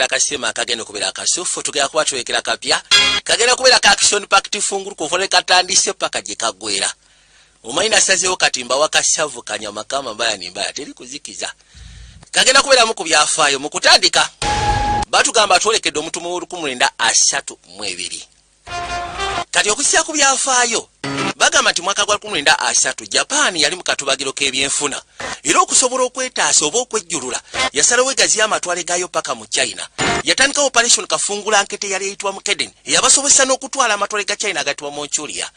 akasema akagenda kubera akasufu tugera kuba tuwekera kapya kagenda kubera ka action pact funguru kuvole katandise paka jikagwera umaina sazeho katimba wakashavu kanyama kama mbaya ni mbaya teri kuzikiza kagenda kubera mu kubyafaayo mu kutandika batugamba twolekedde omuntu mu 1932 kati okusia ku byafaayo bagamba nti mwaka gwa 1933 Japan yali mu katubagiro k'ebyenfuna era okusobola okwetaasa oba okwejjulula yasalawo egazi y'amatwale gayo paka mu China yatandika operation kafungula nkete yali eyitibwa Mukeden eyabasobozesa n'okutwala amatwale ga China agatibwa Manchuria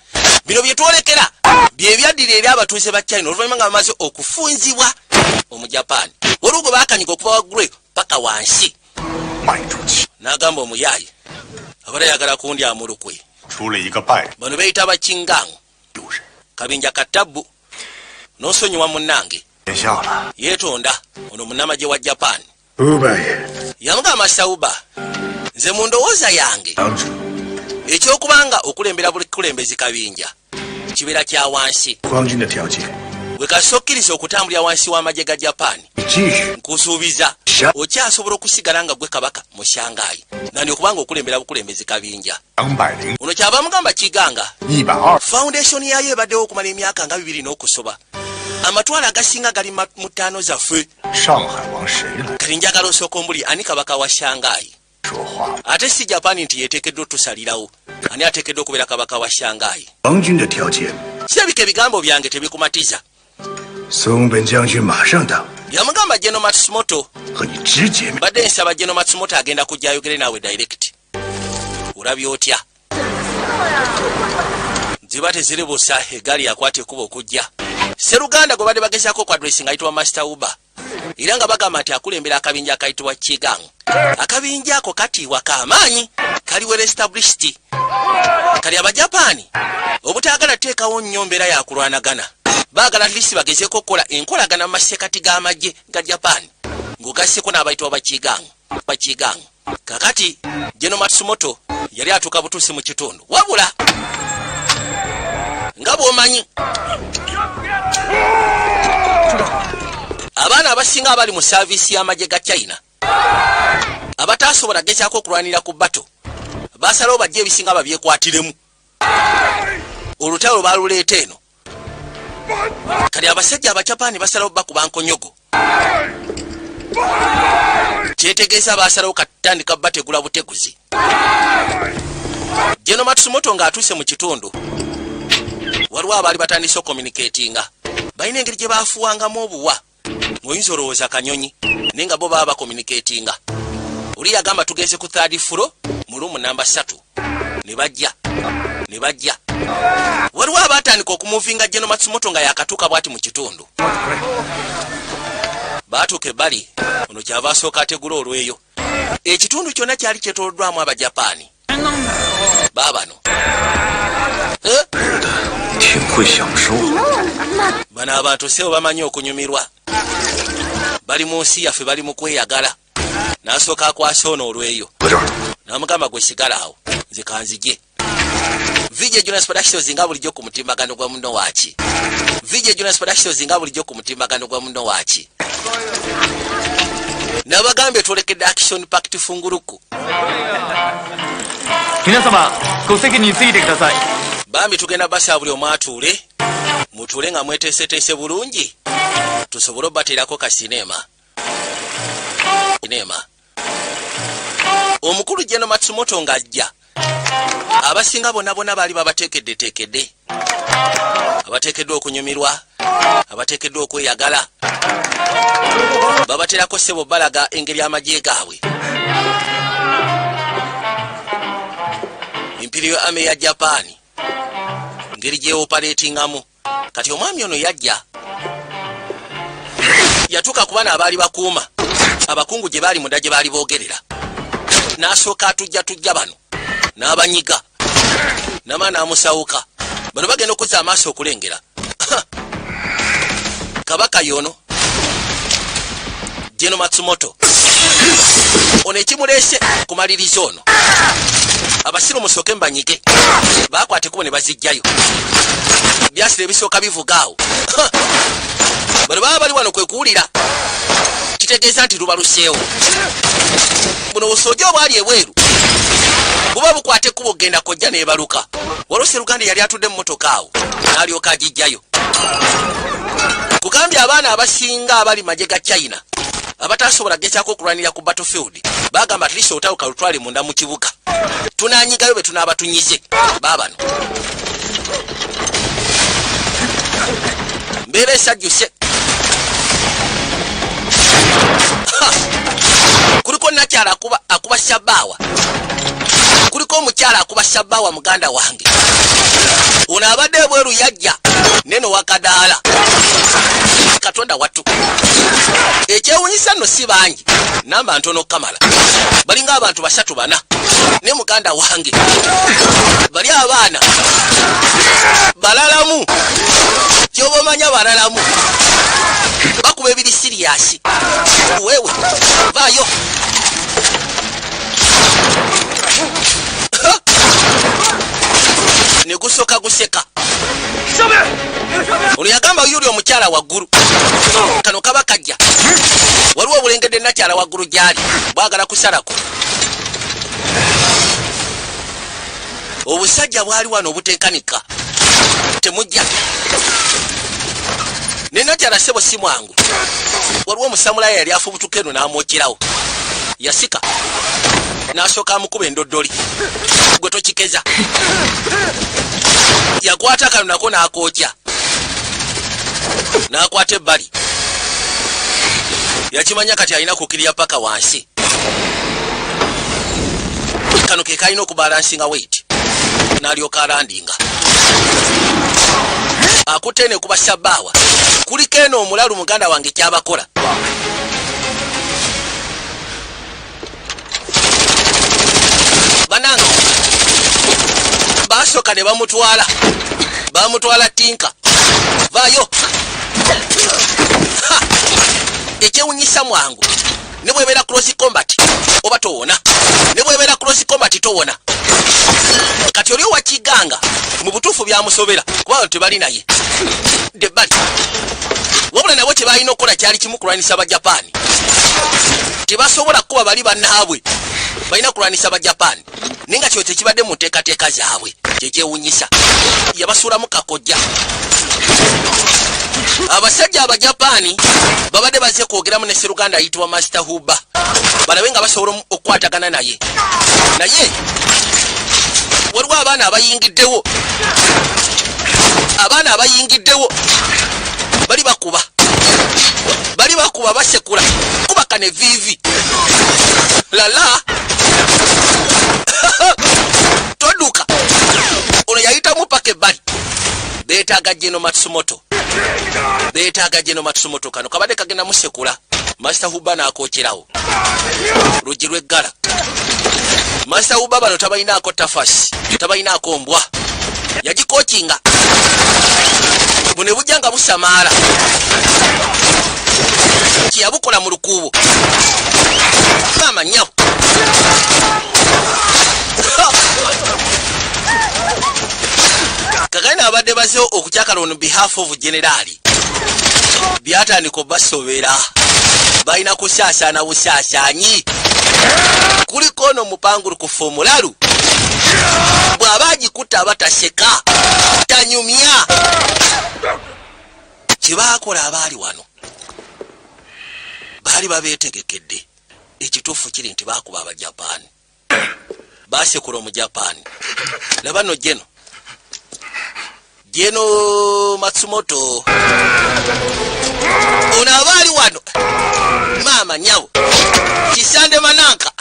bino bye twolekera bye byaddira eri abatuuze ba China oluvannyuma nga bamaze okufunzibwa omu Japan olwo bakanyiga okuva waggulu paka wansi n'agamba omuyayi abalayagala kundi amulukwe bano beyita abakingango kabinja katabu n'osonyiwa munnange yeetonda ono munnamagye wa Japan yamugamba Sauba nze mu ndowooza yange ekyokubanga okulembera buli kulembezi kabinja kibeera kya wansi bwe kasokkiriza okutambulira wansi w'amagye ga Japan nkusuubiza okyasobola okusigala nga gwe kabaka mu Shanghai nani okubanga okulembera bukulembezi kabinja ono kyava mugamba kiganga foundation yayo ebaddewo okumala emyaka nga 2 n'okusoba amatwala agasinga gali mu 5 zaffe kati njagala osooka ombuli ani kabaka wa Shanghai ate si Japan nti yeteekeddwa otusalirawo ani ateekeddwa okubeera kabaka wa Shanghai kirabika ebigambo byange tebikumatiza yamugamba General Matsumoto badde nsaba General Matsumoto agenda kujja ayogere naawe direct olabye otya ziba teziribusa egaali yakwata ekuba okujja Seruganda gwe badde bagezaako ku adresi ng'ayitibwa Master Uba era nga bagamba nti akulembera akabinja akayitibwa Chigang akabinja ako katiibwa k'amaanyi kali well established kali Abajapani obutaagala teekawo nnyo mbeera ya kulwanagana baagala at least bagezeeko okukola enkolagana mu masekati g'amagye ga Japan ng'ogasseko n'abayitibwa Bachigang kakati General Matsumoto yali atuuka butuusi mu kitundu wabula nga bw'omanyi abaana abasinga abali mu saavisi y'amagye ga China abataasobola gezaako okulwanira ku bato basalawo bajje ebisinga babyekwatiremu olutalo baluleeta eno kali abasajja Abajapani basalawo bakuba nkonyogo kyetegeeza basalawo katandika bategula buteguzi General Matsumoto ng'atuuse mu kitundu waliwo abaali batandise okommunikatinga balina engeri gye baafuwangamu obuwa ng'oyinza olowooza kanyonyi naye nga bo baba bakommunikatinga oli yagamba tugenze ku 3rd floor mu room namba 3 ne bajja waliwo abaatandika okumuvinga General Matsumoto nga yakatuuka bwati mu kitundu baatuuka ebbali ono kyava asooka ategula olweyo ekitundu kyonna kyali kyetooloddwamu Abajapani baabano bano abantu sebo bamanyi okunyumirwa bali mu nsi yaffe bali mu kweyagala n'asooka akwasa ono olweyo n'amugamba gwe sigala awo nze kanzije Vijay Jonas Productions nga bulijjo ku mutimbagano gwa muno waaki Vijay Jonas Productions nga bulijjo ku mutimbagano gwa muno waaki nabagambe tulekedde action pact funguruku Minasama goseki ni tsige kudasai bambi tugenda basa buli omwatuule mutuule nga mweteeseteese bulungi tusobole obateerako ka sinema omukulu General Matsumoto ng'ajja abasinga bonna baali babateekedde abateekeddwa okunyumirwa abateekeddwa okweyagala babateerako ssebo balaga engeri amagye gaabwe Imperial Army ya Japan ngeri gye operatingamu kati omwami ono yajja yatuuka ku bana abaali bakuuma abakungu gye baali munda gye baali boogerera n'asooka atujja bano n'abanyiga n'amaana amusawuka bano bagenda okuzza amaaso okulengera kabaka yono General Matsumoto ono ekimuleese kumaliriza ono abasiru musooke mbanyige bakwate kubo ne bazijjayo byasire ebisooka bivugaawo bano baba bali wano kwe kuwulira kitegeeza nti lubaluseewo. Buno busojja obwali ebweru buba bukwate kuba ogenda kojja n'ebaluka. Waliwo Sseruganda yali atudde mu motoka awo n'alyoka agijjayo. Kugambye abaana abasinga abali magye ga China abatasobola gezaako okulwanira ku battlefield bagamba atliisa olutawuka lutwale munda mu kibuga tunaanyigayo be tunaaba tunyize baabano. Mbeera esajjuse. Kuliko nakyala akuba Shabawa, kuliko omukyala akuba Shabawa muganda wange. Ono abadde ebweru yajja neno wakadaala. Katonda wattu. Ekyewunyisa nno si bangi, namba ntono kamala. Balinga abantu 3-4 ne muganda wange. Bali abaana balalamu. Kyoba omanya balalamu. Bakuba ebiri siriyasi. Wewe vaayo. Ne gusoka guseka. Ono yagamba yuli omukyala waggulu. Kano kaba kajja. Waliwo obulengedde nakyala waggulu gyali bwagala kusalako. Obusajja bwali wano obutenkanika. Temujja. Ne nakyala sebo si mwangu. Waliwo omusamulayo yali afubutuka eno n'amwokerawo. Yasika. N'asooka amukuba endoddoli. Gwe tokikeza. Yakwata kano nako n'akookya. N'akwata ebbali. Yakimanya kati alina kukirya paka wansi. Kano ke kalina okubalansinga weight. N'alyoka alandinga. Akutte ne kuba Shabawa. Kuliko eno omulalu muganda wange kyabakola. Banange basooka ne bamutwala tinka. Vaayo. Ekyewunyisa mwangu ne bwebeera cross combat oba towona. Ne bwebeera cross combat towona. Kati oli wakiganga mu butuufu byamusobera kuba tebali naye. Debali. Wabula nabo tebalina okukola kyali kimu kulwanisa Abajapani. Tebasobola kuba bali bannaabwe balina kulwanisa Abajapani. Ninga kyo tekibadde mu nteekateeka zaabwe. Kyewunyisa. Yabasuulamu kakojja. Abasajja Abajapani babadde bazze kwogeramu ne Sseruganda ayitibwa Master Huba. Balabe nga basobola okukwatagana naye. Naye waliwo abaana abayingiddewo. Abaana abayingiddewo. Bali bakuba basekula. Kubaka ne vivi. Lala. Toduka. Ono yayitamu paka ebbali. Beetaaga General Matsumoto. Kano kabadde kagenda musekula. Master Huba n'akookerawo. Luggi lw'eggala. Master Huba bano tabalinaako tafasi. Tabalinaako mbwa. Yagikookinga. Bune bujjanga busamaala. Kiyabukola mu lukuubo. Maama nyawo. Kaganda abadde bazze okukyakala on behalf of generali. Byatandika obasobera. Balina kusaasaana busaasaanyi. Kuliko ono mupangulu ku formulalu. Bw'aba agikutta bataseka. Tanyumya. Kibaakola abaali wano. Baali babeetegekedde. Ekituufu kiri nti baakuba Abajapani. Baasekula Omujapani. Laba no General Matsumoto. Ono abaali wano. Maama nyawo. Kisande Mananka.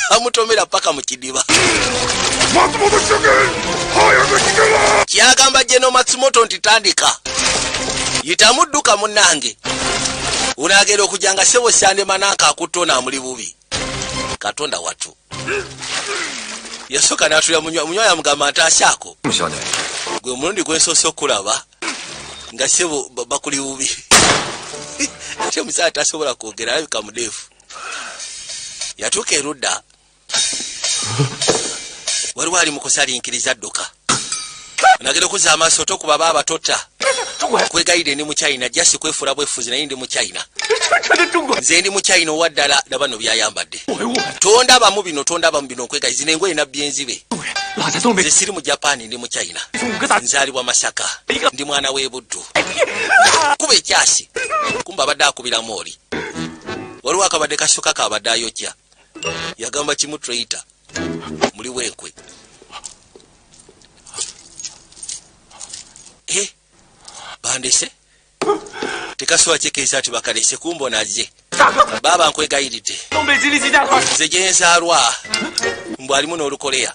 Kyamutomera paka mu kidiba. Kyagamba General Matsumoto nti tandika. Yitamudduka munnange. Unaagera okujanga sebo Sande Mananka akutona amuli bubi. Katonda wattu. Yasoka n'atulya munywa yamugamba ntaasako. Gwe omulundi gwensoose okulaba nga sebo bakuli bubi. Ate omusaala tasobola kwogera alabika mudeefu. Yatuuka erudda. Waliwo ali mu kusalinkiriza dduka. Nagera okuza amaaso tokuba baba tota. Kwegayire ndi mu China jasi kwefuula bwefuzi naye ndi mu China. nze ndi mu China owaddala nabano byayambadde tondabamu bino nkwegayiza engoye nabbi enzibe nze siri mu Japan ndi mu China nzaalibwa Masaka ndi mwana w'ebuddu kuba ekyasi kumba abadde akubiramu oli waliwo akabadde kasooka kabadde ayokya yagamba kimu traitor muli wenkwe bandese tekasobola kyekeeza ati bakalese kumbona azze baaba nkwegayiridde nze gyenzaalwa mbw alimu n'olukoleya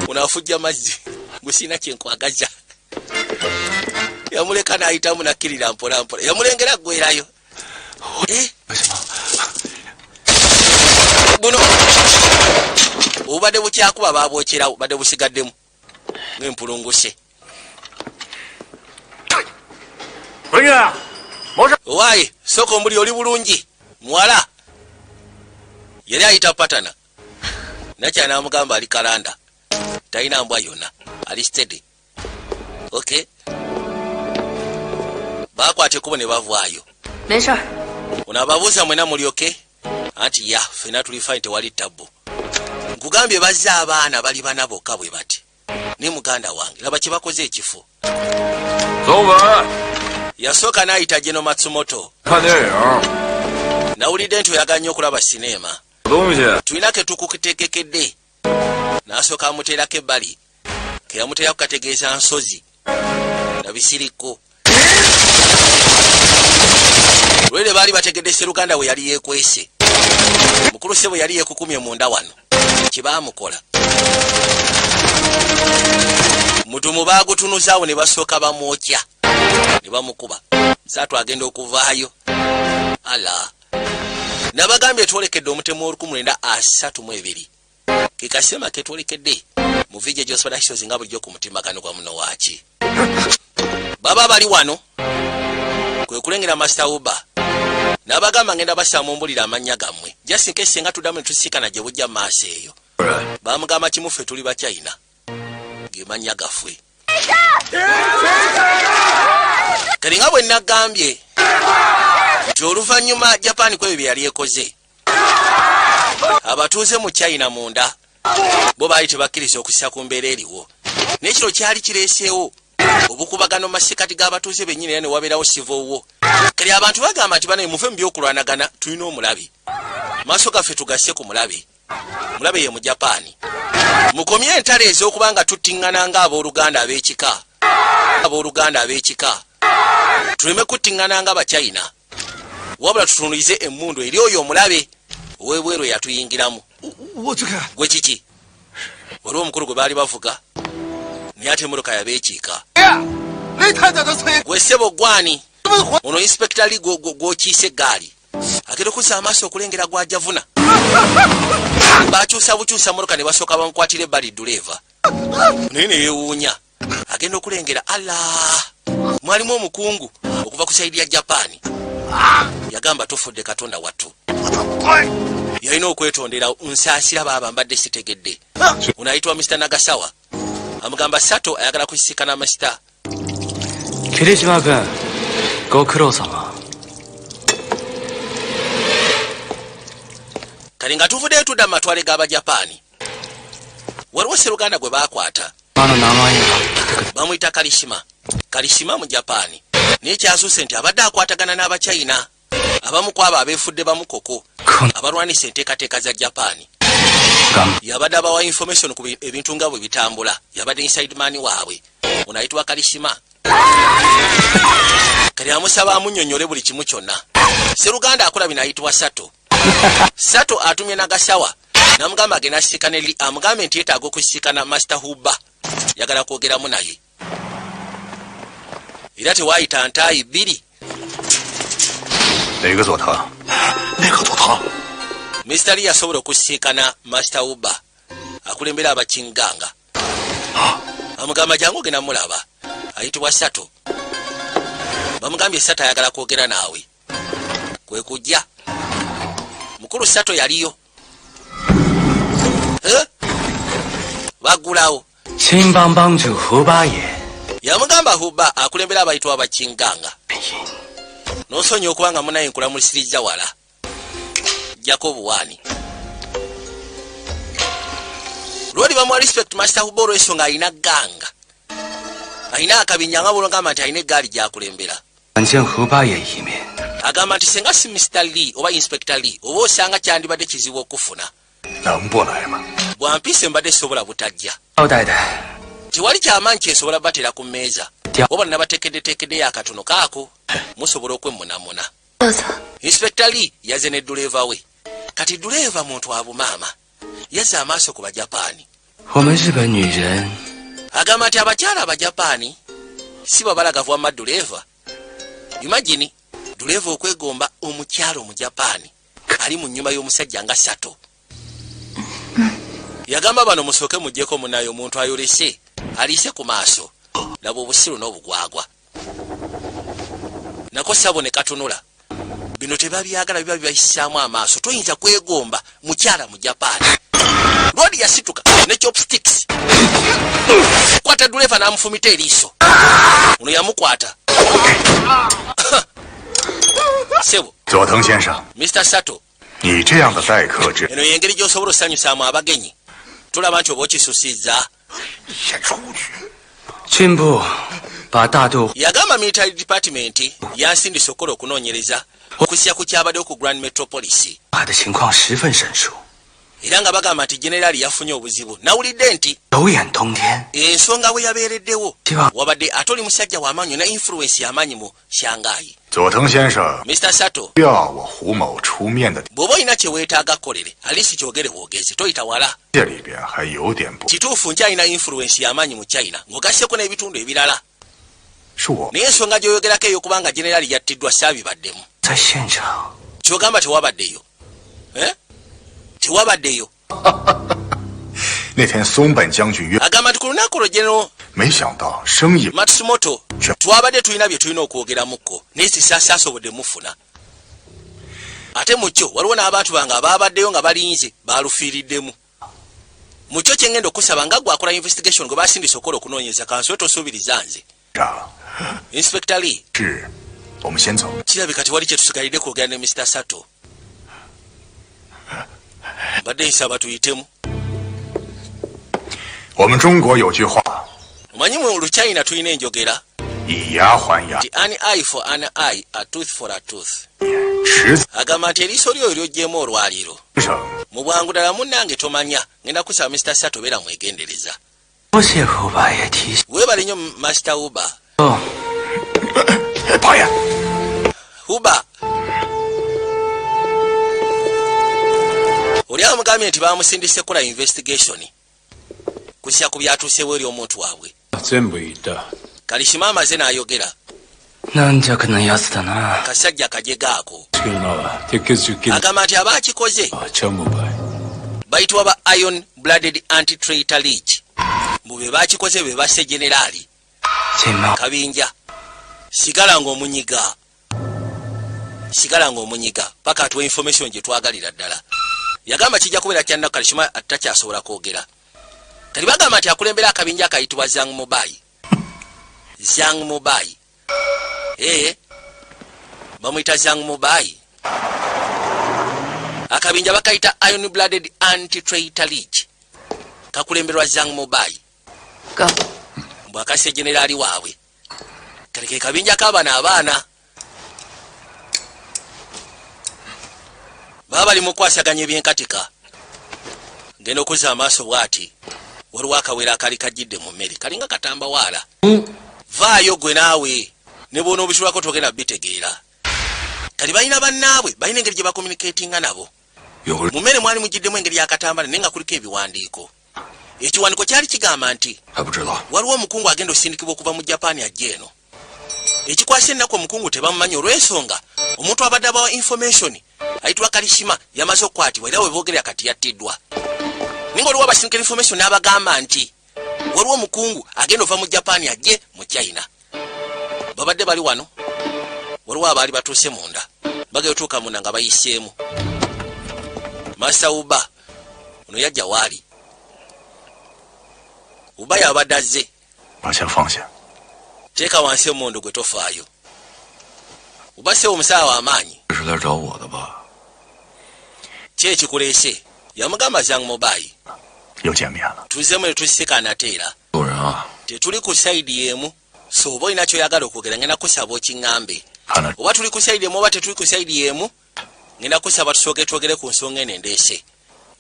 unaafujja mazzi gusina kyenkwagaza yamuleka n'ayitamu nakkirira mpolampola yamulengera ggwerayo buno obubadde bukyakuba baabwokyerawo badde busigaddemu ng'empulunguse owaaye sooka omuli oli bulungi muwala yali ayita patana nakya n'amugamba ali kalanda talina mbwa yonna ali steady okay bakwate kubo ne bavaayo onaababuuza mwena mulyoke anti ya fena tuli fine tewali tabbu nkugambye bazze abaana bali bana bokka bwe bati ne muganda wange laba kye bakoze ekifo yasooka n'ayita Geno Matsumoto nawulidde nti oyaganya okulaba sineema tulina ke tukutegekedde n'asooka amuteerako ebbali ke yamuteera ku kategeeza nsozi nabisiriko lwere baali bategedde Sseruganda we yali yeekwese mukulu ssebo yali yeekukumye munda wano kibaamukola mutumu baagutunuzaawo ne basooka bamwokya ne bamukuba saatu agenda okuvaayo ala nabagambye twolekedde omutemu ol1932 kekasema ketwolekedde mu vijja Josphat nga bulijjo ku mutimbagano gwa muno waaki baba bali wano kwe kulengera Master Uba nabagamba ngenda basaamu mbulira amannya gammwe just in case senga tuddamu ne tusiikana gye bujja maaso eyo bamugamba kimuffe tuli ba China ge mannya gaffe kali nga bwe nagambye nti oluvannyuma Japan kwebyo bye yali ekoze abatuuze mu China munda bo baali tebakkiriza okussa ku mbeera eriwo n'ekiro kyali kireeseewo obukubagano masekati g'abatuuze bennyini era ne wabeerawo civil war kali abantu bagamba nti banaye muve mu by'okulwanagana tulina omulabe maaso gaffe tugasse ku mulabe ye mu Japan mukomye entalo ez'okuba nga tuttiŋŋana nga abooluganda ab'ekika tuleme kuttiŋŋana nga Abachina wabula tutunulize emmundu eri oyo omulabe ow'ebweru eyatuyingiramu gwe kiki waliwo omukulu gwe baali bavuga naye ate emmotoka yabeekiika gwe ssebo gwani ono inspekitali gw'okiise eggaali agenda okuzza amaaso okulengera gwajavuna bakyusa bukyusa mmotoka ne basooka bamukwatira ebbali duleeva naye ne yeewuunya agenda okulengera Allah mwalimu omukungu okuva ku saidi ya Japan yagamba tofudde Katonda wattu yalina okwetondera nsaasira baaba mbadde sitegedde unaayitibwa Mr. Nagasawa amugamba Sato ayagala kusisikana Mr. Kirishima kun gokurou-sama kali nga tuvuddeyo tudda mu matwale g'Abajapani waliwo Sseruganda gwe baakwata bamuyita Karishima mu Japani naye kyasuuse nti abadde akwatagana n'Abachina abamu ku abo abeefudde bamukoko abalwanisa enteekateeka za Japani yabadde abawa information ku ebintu nga bwe bitambula yabadde inside man waabwe onayitibwa Karishima kali amusaba amunnyonnyole buli kimu kyonna Sseruganda akola binayitibwa Sato atumye Nagasawa namugamba agenda asisikana eri amugambe nti yeetaaga okusisikana Master Uba yagala kwogeramu naye era tewaayita ntaayi bbiri Mr. Lee yasobola okusisikana Master Uba akulembera Abachinganga amugamba jangu ogenda mulaba ayitibwa Sato bamugambye Sato ayagala kwogera naawe kwe kujja mukulu Sato yaliyo bagulawo yamugamba Uba akulembera abayitibwa Abachinganga nosonye okubanga munaye nkulamulisiriza wala jjako obuwaani lwoli bamuwa respect Master Huba olw'ensonga alina ganga alina akabinja nga bulongamba nti alina eggaali gyakulembera agamba nti senga si Mr. Lee oba Inspector Lee oba osanga kyandibadde kizibu okufuna bwampiise mbadde sobola butajja tewali kyamaanyi kyensobola batera ku mmeeza oba nabatekeddetekeddeyo akatono kaako musobola okwemmunamuna Inspector Lee yaze ne duleeva we kati duleeva muntu abumaama yazze amaaso ku Bajapaani agamba nti abakyala Abajapaani si babalagavu wamma duleeva imagine duleeva okwegomba omukyala Omujapaani ali mu nnyumba y'omusajja nga Sato yagamba bano musooke mujjeko munayo omuntu ayolese aliise ku maaso laba obusiru n'obugwagwa nako Sabo ne katunula bino tebabyagala biba bibayisaamu amaaso toyinza kwegomba mukyala mu Japaani lwadi yasituka ne chopsticks kwata duleeva n'amufumita eriiso uno yamukwata Sebo 佐藤先生 Mr. Sato 你这样的待客之 eno y'engeri gy'osobola osanyusaamu abagenyi tulaba nti oba okisusiza 先出去 军部把大渡 yagamba military department yansindise okukola okunoonyereza okusya ku kyabaddewo ku Grand Metropolis 的情况十分生疏 era nga bagamba nti generali yafunye obuzibu nawulidde nti 有眼通天 ensonga we yabeereddewo Kiba. wabadde ate oli musajja w'amaanyi na influence y'amaanyi mu Shanghai 佐藤先生 Mr. Sato 要我胡某出面的 bw'oba olina kye weetaaga kolere alisi kyogere bwogezi toyita wala 这里边还有点不 kituufu nti alina influence y'amaanyi mu China ng'ogasseko n'ebitundu ebirala 是我 naye ensonga gy'oyogerako ey'okubanga generali yattiddwa saabibaddemu 在现场 kyogamba tewabaddeyo tewabaddeyo 那天松本将军约 agamba nti ku lunaku lwo General 没想到生意 Matsumoto twabadde tulina bye tulina okwogeramuko naye sisaasobodde mufuna ate mu kyo waliwo n'abantu bange abaabaddeyo nga balinze baalufiiriddemu mu kyo kye ngenda okusaba nga gwakola investigation gwe basindise okukola okunoonyeza kansobe tosuubiriza nze 长 Inspector Lee 是我们先走 kirabika tewali kye tusigalidde kwogera ne Mr. Sato mbadde nsaba tuyitemu 我们中国有句话 omanyi mu Luchina tulina enjogera 以牙还牙 nti an eye for an eye a tooth for a tooth 实 agamba nti eriiso lyo ly'oggyemu olwaliro 生 mu bwangu ddala munnange tomanya ngenda kusaba Mr. Sato beera mwegendereza 多谢胡八爷提醒 weebale nnyo Master Huba 哦 导演 Huba oli amugambye nti baamusindise kola investigation kusya ku byatuusewo eri omuntu waabwe 全部言った Kalishima amaze n'ayogera なんじゃこのやつだな kasajja kajega ako チキンラは鉄血10キロ agamba nti abaakikoze チャムバイ bayitibwa ba Iron Blooded Anti-Traitor League mbu be baakikoze be basse generali 金毛 kabinja sigala ng'omunyiga paka atuwa information gye twagalira ddala yagamba kijja kubeera kyannaku Kalishima atakyasobola kwogera kati bagamba nti akulembera akabinja akayitibwa Zhang Mobai bamuyita Zhang Mobai akabinja bakayita Iron Blooded Anti-Traitor League kakulemberwa Zhang Mobai bwakase generali waabwe kati ke kabinja k'abana abaana baba bali mu kwasaganya ebyenkatika ngenda okuzza amaaso bw'ati waliwo akawera akali kajjidde mu mmere kalinga katamba waala vaayo gwe naawe ne bwona obitulwako togenda bitegeera kati balina bannaabwe balina engeri gye bakomunikatinga nabo mu mmere mwali mujjiddemu engeri yakatambala naye nga kuliko ebiwandiiko ekiwandiiko kyali kigamba nti waliwo omukungu agenda osindikibwa okuva mu Japaani ajja eno ekikwasa ennaku omukungu tebamumanyi olw'ensonga omuntu abadde abawa information ayitibwa Kalishima yamaze okukwatibwa era we boogerera kati yattiddwa ninga oliwo abasindika information n'abagamba nti waliwo omukungu agenda ova mu Japaani ajje mu China babadde bali wano waliwo abaali batuuse munda bagenda otuuka munda nga bayiseemu Master Huba ono yajja waali Huba yabadde azze 把枪放下 teeka wansi emondo gwe tofaayo ubase omusawa w'amaanyi 这是来找我的吧？ ki ekikuleese yamugamba zang mobayi 又见面了。 tuzzemu ne tusika nateera 有人啊， tetuli ku sayidi emu so oba olina kyoyagala okwogera ngenda kusaba okiŋŋambe 看来 oba tuli ku sayidi emu oba tetuli ku sayidi emu ngenda kusaba tusooke twogere ku nsonga eno endeese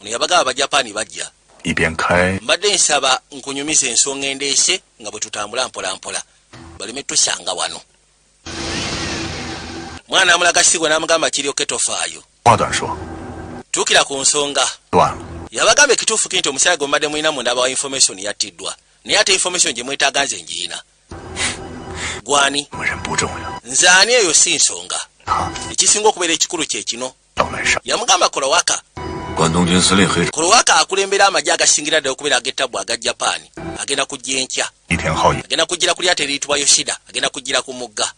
ono yabagamba abajapani bajja 一边开 mbadde nsaba nkunyumiza ensonga endeese nga bwe tutambula mpolampola baleme tusanga wano mwana amulaga sigwe n'amugamba kiryoke tofaayo 话短说， tuukira ku nsonga 断了。 yabagamba ekituufu kinti omusaayi gwe mbadde mulina munda wa information yattiddwa naye ate information gye mwetaaga nze njiyina gwani 我们人不重要， nze ani eyo si nsonga 他 ekisinga okubeera ekikulu kye kino 到来上 yamugamba kolowaka 关东军司令黑 kolowaka akulembera amagye agasingira ddala okubeera ag'ettabwa aga japaani agenda kujja enkya 一田浩也 agenda kujjira ku lyata eriyitibwa yoshida agenda kujjira ku mugga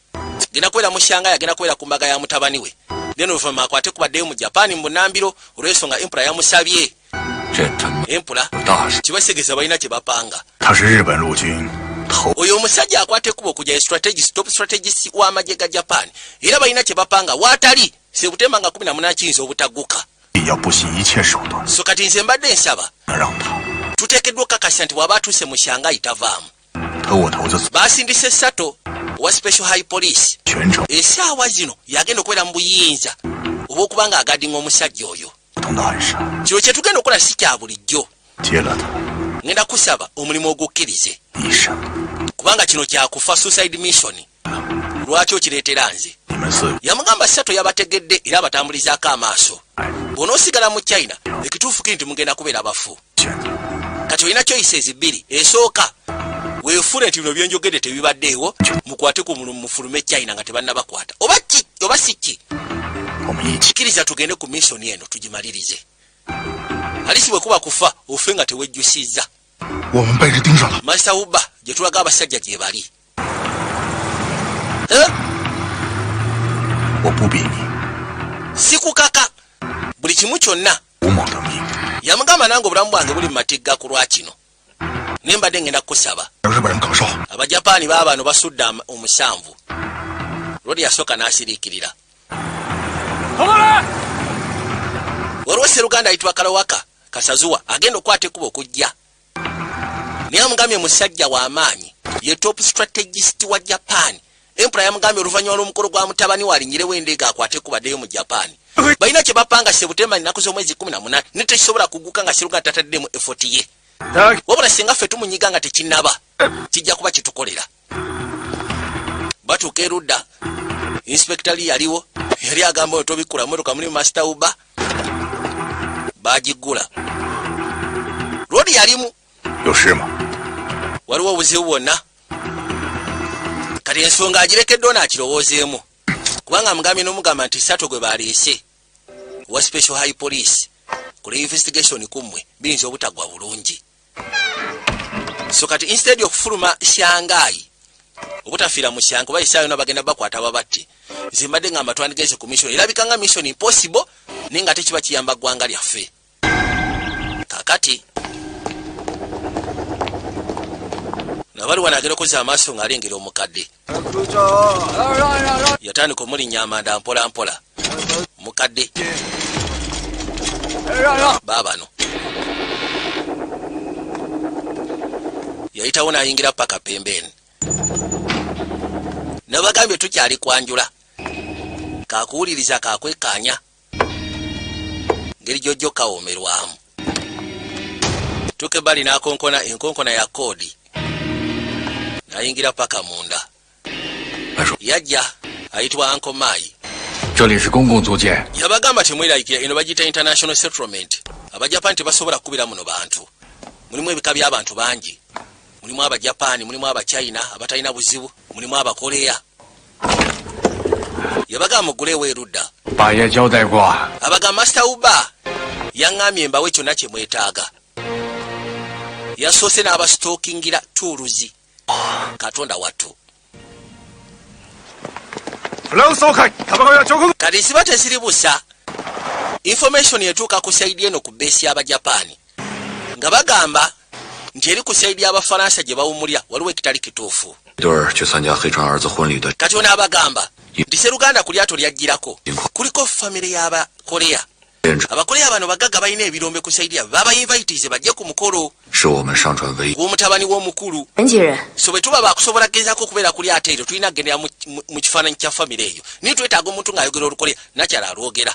agenda kubeera mu shanghai agenda kubeera ku mbaga ya mutabani we then oluvannyuma akwate kubaddeyo mu japaani mu bunambiro olw'ensonga empula yamusabye 这他妈 empula 有大事！ kibasegeeza balina kye bapanga 他是日本陆军头 oyo omusajja akwata ekkubo okujja top strategist w'amagye ga japaani era balina kye bapanga waatali sebutemba nga 18 kiyinza obutaguka 要不惜一切手段 so kati nze mbadde nsaba 能让他 tuteekeddwa okukakasa nti bw'aba atuuse mu shanghai tavaamu 特务头子 baasindise sato owa special high police 全程 esaawa zino yagenda okubeera mu buyinza oba okuba nga agadinga omusajja oyo 不同的暗杀， kino kye tugenda okukola si kya bulijjo 接了他 ngenda kusaba omulimu ogukkirize 一生。 kubanga kino kyakufa suicide mission lwaki okireetera nze 你们四 yamugamba sato yabategedde era abatambulizaako amaaso bw'onoosigala mu china ekituufu kiri nti mugenda kubeera bafu 选择 kati olina choices bbiri esooka weefule nti bino byenjogedde tebibaddeewo mukwate ku mufulume china nga tebannabakwata oba si ki 我们一起 kikiriza tugende ku missioni eno tugimalirize alisi bwe kuba kufa ofe nga tewejjusizza 我们被人盯上了， master uba gye tulaga abasajja gye bali 我不比你 sikukaka buli kimu kyonna 吴某的命。 yamugamba nange obulamu bwange buli mu matigga ku lwakino naye mbadde ngenda kukusaba 让日本人搞烧， abajapaani baabano basudde omusanvu lodi yasooka n'asiriikirira waliwo seruganda ayitibwa kalowaka kasazuwa agenda okukwata ekkuba okujja naye amugambye musajja w'amaanyi ye top strategist wa japaani empula yamugambye oluvannyuma lw'omukolo gwa mutabani we alinyirewo endeega akwate ekkuba mu japaani balina kye bapanga sebutemba nnaku z'omwezi 18 ne tekisobola kuguka nga seruganda tataddemu effort ye wabula singa ffe tumunyiga nga tekinnaba kijja kuba kitukolera batuuka erudda inspector li yaliwo yali agamba oyo tobikula motoka muli master uba bagiggula lodi yalimu 有事吗？ waliwo obuzibu bwonna kati ensonga agirekeddeo n'akirowoozeemu kubanga amugambye n'omugamba nti sato gwe baleese owa special high police kula investigation kummwe biyinza obutagwa bulungi so kati instead okufuluma shanghai obutafiira mu shanghai oba isaayo nabagenda bakwata babatti nze mbadde ngamba twandigeze ku mission erabika nga mission impossible naye nga tekiba kiyamba ggwanga lyaffe kakati nabali wanagera okuza amaaso ng'alengera omukadde yatandika omulinnya amanda mpola mpola mukadde baabano yayitawo n'ayingira paka pembeni nabagambye tukyali kwanjula kakuwuliriza kakwekkaanya ngeri jjojjo kawoomerwamu tuke bali n'akonkona enkonkona ya koodi n'ayingira paka munda yajja ayitibwa Uncle Mai 这里是公共租界， yabagamba temwerayikira eno bagiyita international settlement abajapani tebasobola kukubira muno bantu mulimu ebika by'abantu bangi mulimu abajapaani mulimu abachina abatalina buzibu mulimu abakoleya yabagamba muguleewo erudda 八爷交代过， abagamba master uba yaŋŋambye mbawe kyonna kye mwetaaga yasoose n'abasitookingira tuuluzi katonda wattu 门松开，他们要交空。 kati siba tesiri busa information etuuka ku saidi eno ku beesi y'abajapaani nga bagamba nti eri ku saidi y'abafalansa gye bawumulya waliwo ekitali kituufu 一对儿去参加黑川儿子婚礼的， kati ono abagamba nti Sseruganda ku lyato lyajjirako kuliko famire y'Abakorea. Abakorea bano bagagga balina ebirombe ku saidi yabwe babayinvayitize bajje ku mukolo. W'omutabani w'omukulu. So bwe tuba bakusobola gezaako okubeera ku lyato eryo tulina kgendera mu kifaananyi kya famire eyo. Naye twetaaga omuntu ng'ayogera Olukorea nakyala alwogera.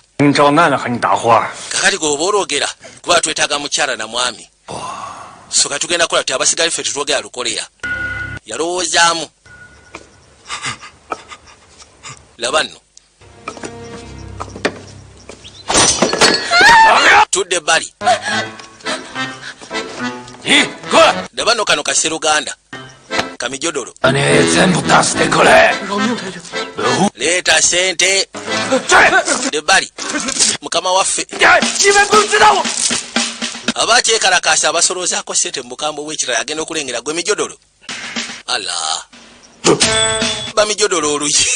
Kakati gweoba olwogera kuba twetaaga mukyala na mwami. So katugenda kola tuti abasigale ffe tutwogera Lukorea. Yalowoozaamu. Laba nno. Tudde bali. Laba nno kano ka Sseruganda. Kamijodolo. Leeta sente. De bali. Mukama waffe. Abakyekalakaasa abasolozaako sente mu bukambo bw'ekirala agenda okulengera gwe mijodolo. Allah. Bamijodolo oluyi.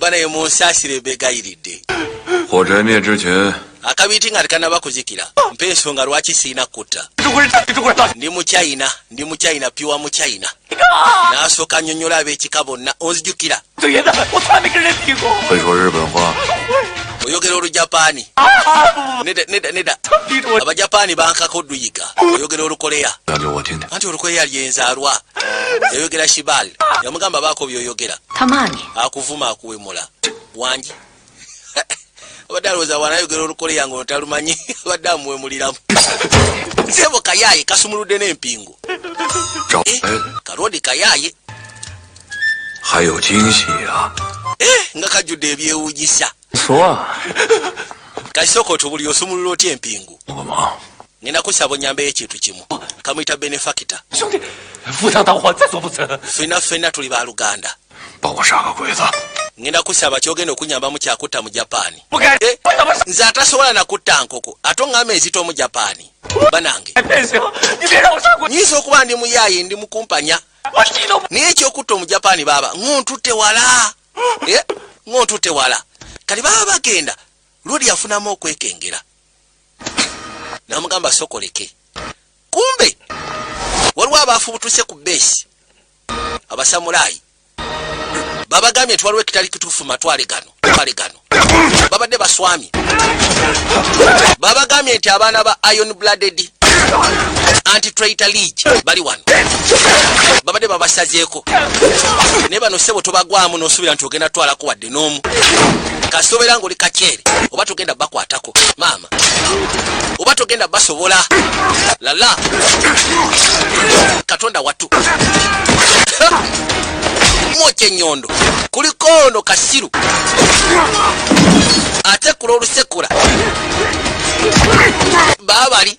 Bana ye munsaasire begayiridde. Akabiiti nga tekanaba kuzikira. Mpa ensonga lwaki siina kutta. Ndi mu China piwa mu China. N'asooka annyonnyola ab'ekika bonna onzijukira. Oyogera Olujapani. Neda. Abajapani bankako Duyiga. Oyogera Olukorea. Anti Olukorea lyenzaalwa. Yayogera Shibal. Yamugamba baako byoyogera. Tamani. Akuvuma akuwemula. Wangi. Abadde alowooza wanayogera Olukorea ng'otalumanyi. Abadde amuwemuliramu. Sebo kayaye kasumuludde n'empingu. Karodi kayaye. Nga kajjudde ebyewuunyisa. Kasoko otubuli osumulula otya empingu. Ngenda kusaba onyambe ekintu kimu. Kamuyita benefactor. Ffenna tuli ba Luganda. Ngenda kusaba kyogenda okunyamba mu kyakutta mu Japani. Nze atasobola na kutta nkoko. Ate ngamba ezito mu Japani. Banange. Nyiza okuba ndi muyaye ndi mukumpanya. Naye ekyokutta mu Japani baba ng'ontutte wala. Ng'ontutte wala. Kali baba bagenda. Lodi yafunamu okwekengera. Namugamba sokoleke. Kumbe. Waliwo abafubutuse ku base. Abasamulaayi. Babagambye twaliwo ekitali kituufu matwale gano. Babadde baswami. Babagambye nti abaana ba Iron Blooded Anti-Traitor League bali wano. Babadde babasazeeko. Ne bano ssebo tobagwamu n'osuubira nti ogenda twalako wadde n'omu. Kasobera ng'oli kakyere. Oba togenda bakwatako. Maama. Oba togenda basobola. Lala. Katonda watu. Moche nyondo. Kuliko ono Kasiru. Ate kula olusekula. Babali.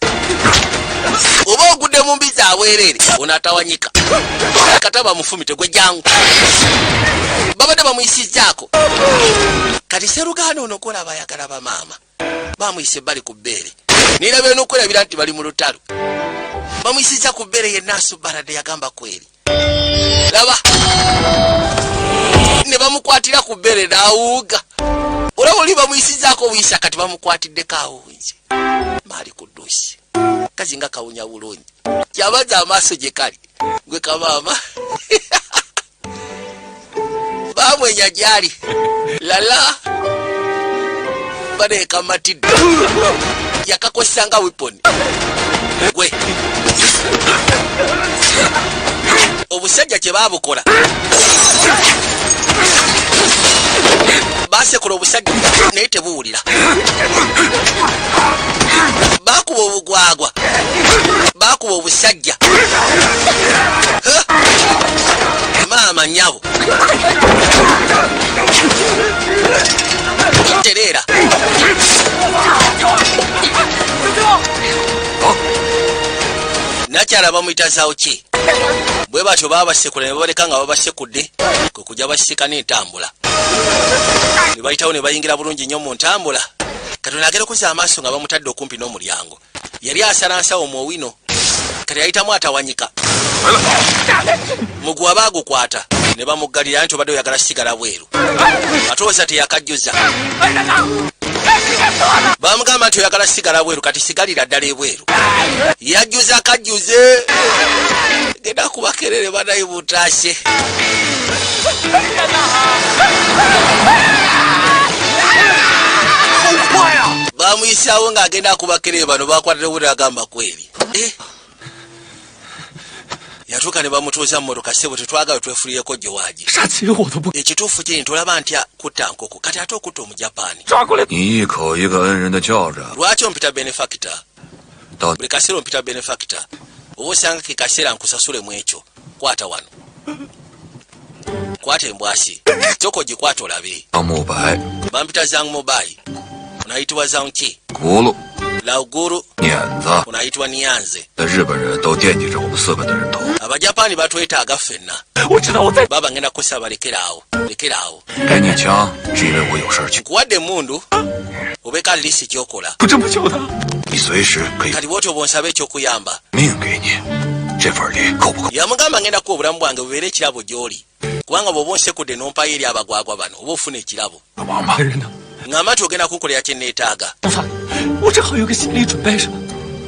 Oba ogudde mu mbiza aweerere. Onatawanyika. Kataba mufumite gwe jangu. Babadde bamuyisizzaako. Kati Sseruganda ono kola bayagala ba maama. Bamuyise bali ku bbeere. Nirabe n'okwerabira nti bali mu lutalo. Bamuyisizza ku bbeere yenna asubalade yagamba kweri. Laba. Ne bamukwatira ku bbeere n'awuuga. Olaba oli bamuyisizzaako buyisa kati bamukwatiddeko awuunze. Maali kuddusi. Kazi nga kawunya bulungi. Yabaza amaaso gye kali. Gwe kamaama. Bamwenya gyali. Lala. Bane kamatidde. Yakakozesa nga weapon. Gwe. Obusajja kye baabukola. Baasekola obusajja naye tebuwulira. Baakuba obugwagwa. Baakuba obusajja. Maama nnyabo. Terera. Nakyala bamuyita Zaoki. Bwe batyo baba basekula ne babaleka nga babasekudde kwe kujja basika n'entambula. Ne bayitawo ne bayingira bulungi nnyo mu ntambula. Katonda agera okuza amaaso nga bamutadde okumpi n'omulyango. Yali asalansawo mu owino. Kati yayitamu atawanyika. Muguwa baagukwata ne bamuggalira nti obadde oyagala sigala bweru. Atooza teyakajjuza. Bamugamba nti oyagala sigala bweru kati sigalira ddala ebweru. Yajjuza kajjuze. Genda kubakerere banaye butaase. bamuyisaawo ng'agenda akubakere bano bakwatira obudde agamba kweri yatuuka ne bamutuuza mu motoka ssebo tetwagala twefulireko George ekituufu kiri ntolaba ntya kutta nkoko kati ate okutta Omujapaani lwaki ompita benefactor buli kaseera ompita benefactor oba osanga ke kaseera nkusasule mu ekyo kwata wano kwata embwasi kyoko gikwata olabe bampita zangu mobai unayitibwa zangu ki lauguru unayitibwa nianze Abajapani batwetaaga ffenna baba ngenda kusaba lekeraawo nkuwadde emundu obeka lisi kyokola kati bwoti obonsaba ekyokuyamba yamugamba ngenda kuwa obulamu bwange bubeere ekirabo gy'oli kubanga bw'oba onsekudde n'ompayo eri abagwagwa bano oba ofuna ekirabo ng'amati ogenda kukolera kye neetaaga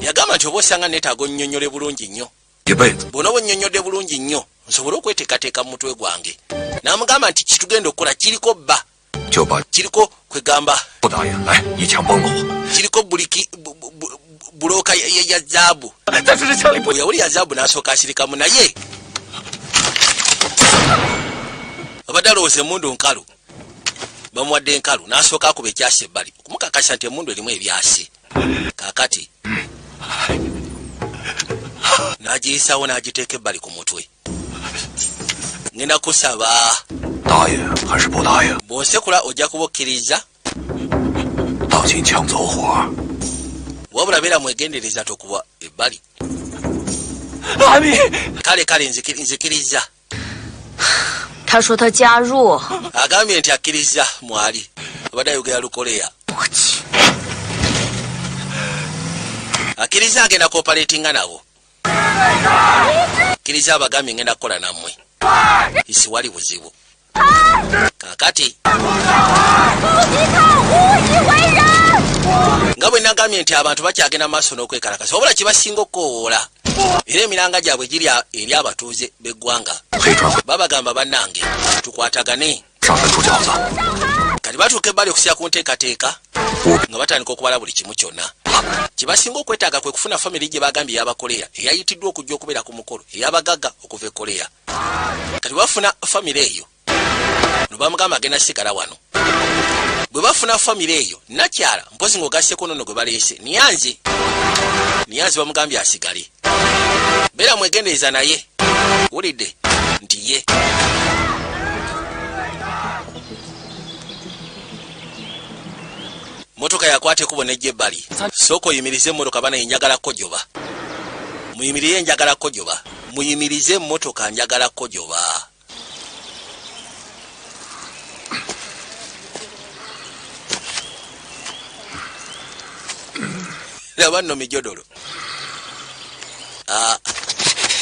yagamba nti oba osanga neetaaga onnyonnyole bulungi nnyo bw'onooba onnyonnyodde bulungi nnyo nsobole okweteekateeka mu mutwe gwange n'amugamba nti kitugenda okukola kiriko bba kiriko kwegamba kiriko buloka ya zaabu yawuli ya zaabu n'asooka asirikamu naye abadde alowooza emundu nkalu bamuwadde enkalu n'asooka akuba ekyasa ebbali okumukakasa nti emundu erimu ebyase kaakati n'agiyisaawo n'agiteeka ebbali ku mutwe ngenda kusaba bw'onsekula ojja kuba okkiriza wabula beera mwegendereza tokuba ebbali kale nzikiriza agambye nti akkiriza mwali abadde ayogera Lukoleya akkiriza agenda kooperatinga nabo akkiriza abagambye ngenda kukola nammwe isi wali buzibu kaakati nga bwe nagambye nti abantu bakyagenda maaso n'okwekalakasa wabula kibasinga okukoowoola era emiranga gyabwe giri eri abatuuze b'eggwanga babagamba bannange tukwatagane kati batuuka ebbali okusira ku nteekateeka nga batandika okubala buli kimu kyonna kibasinga okwetaaga kwe kufuna famire gye bagambye eyabakoleya eyayitiddwa okujja okubeera ku mukolo eyabagagga okuva e Koleya kati bafuna famire eyo nobamugamba agenda sigala wano bwe bafuna famire eyo nakyala mpozi ng'ogasseko nono gwe baleese niyanzi bamugambye asigale beera mwegendereza naye wulidde nti ye motoka yakwata ekubo nejja ebbali sooka oyimirize emmotoka bana enjagala kojoba muyimirire enjagala kojoba muyimirize emmotoka njagala kojoba laba nno mijodolo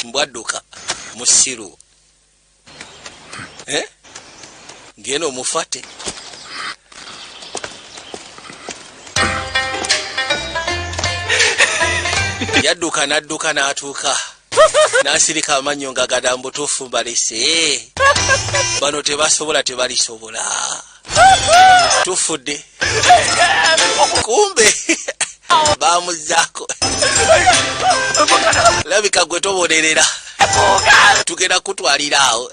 mbwadduka musiru ngeno omufate yadduka n'adduka n'atuuka n'asirika amannyo nga gada mbutuufu balese bano tebalisobola tufudde kumbe bamuzaako labika gwe tobonerera tugenda kutwalira awo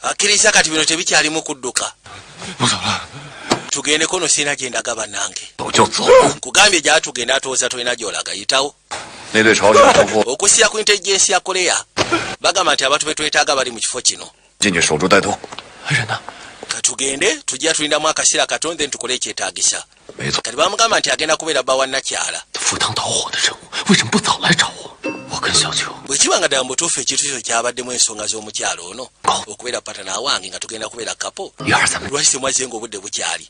akkiriza kati bino tebikyalimu kudduka tugendeko no sina gyendaga bannange nkugambye gyatugenda atooza tolina gyolaga yitawo okusira ku intelligence ya Koleya bagamba nti abantu betwetaaga bali mu kifo kino katugende tujja tulindamu akaseera katonde ntukole ekyetaagisa kati bamugamba nti agenda kubeera bba wa Nakyala bwe kiba nga ddala mutuufu ekintu kyo kyabaddemu ensonga z'omukyalo ono okubeera patana awange nga tugenda kubeera kapo lwaki temwaze nga obudde bukyali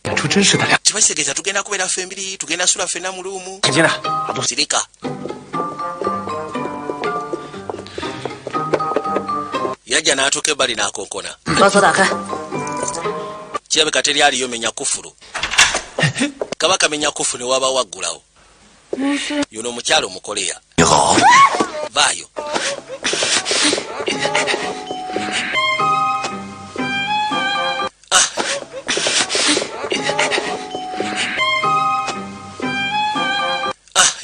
kibakitegeeza tugenda kubeera ffe mbiri tugenda sula ffenna mu luumu sirika yajja n'atuuka ebbali n'akonkona kirabika teri aliyo menya kufulu kabaka menya kufu ne waba waggulawo yuno omukyalo omukoleya 你好， vaayo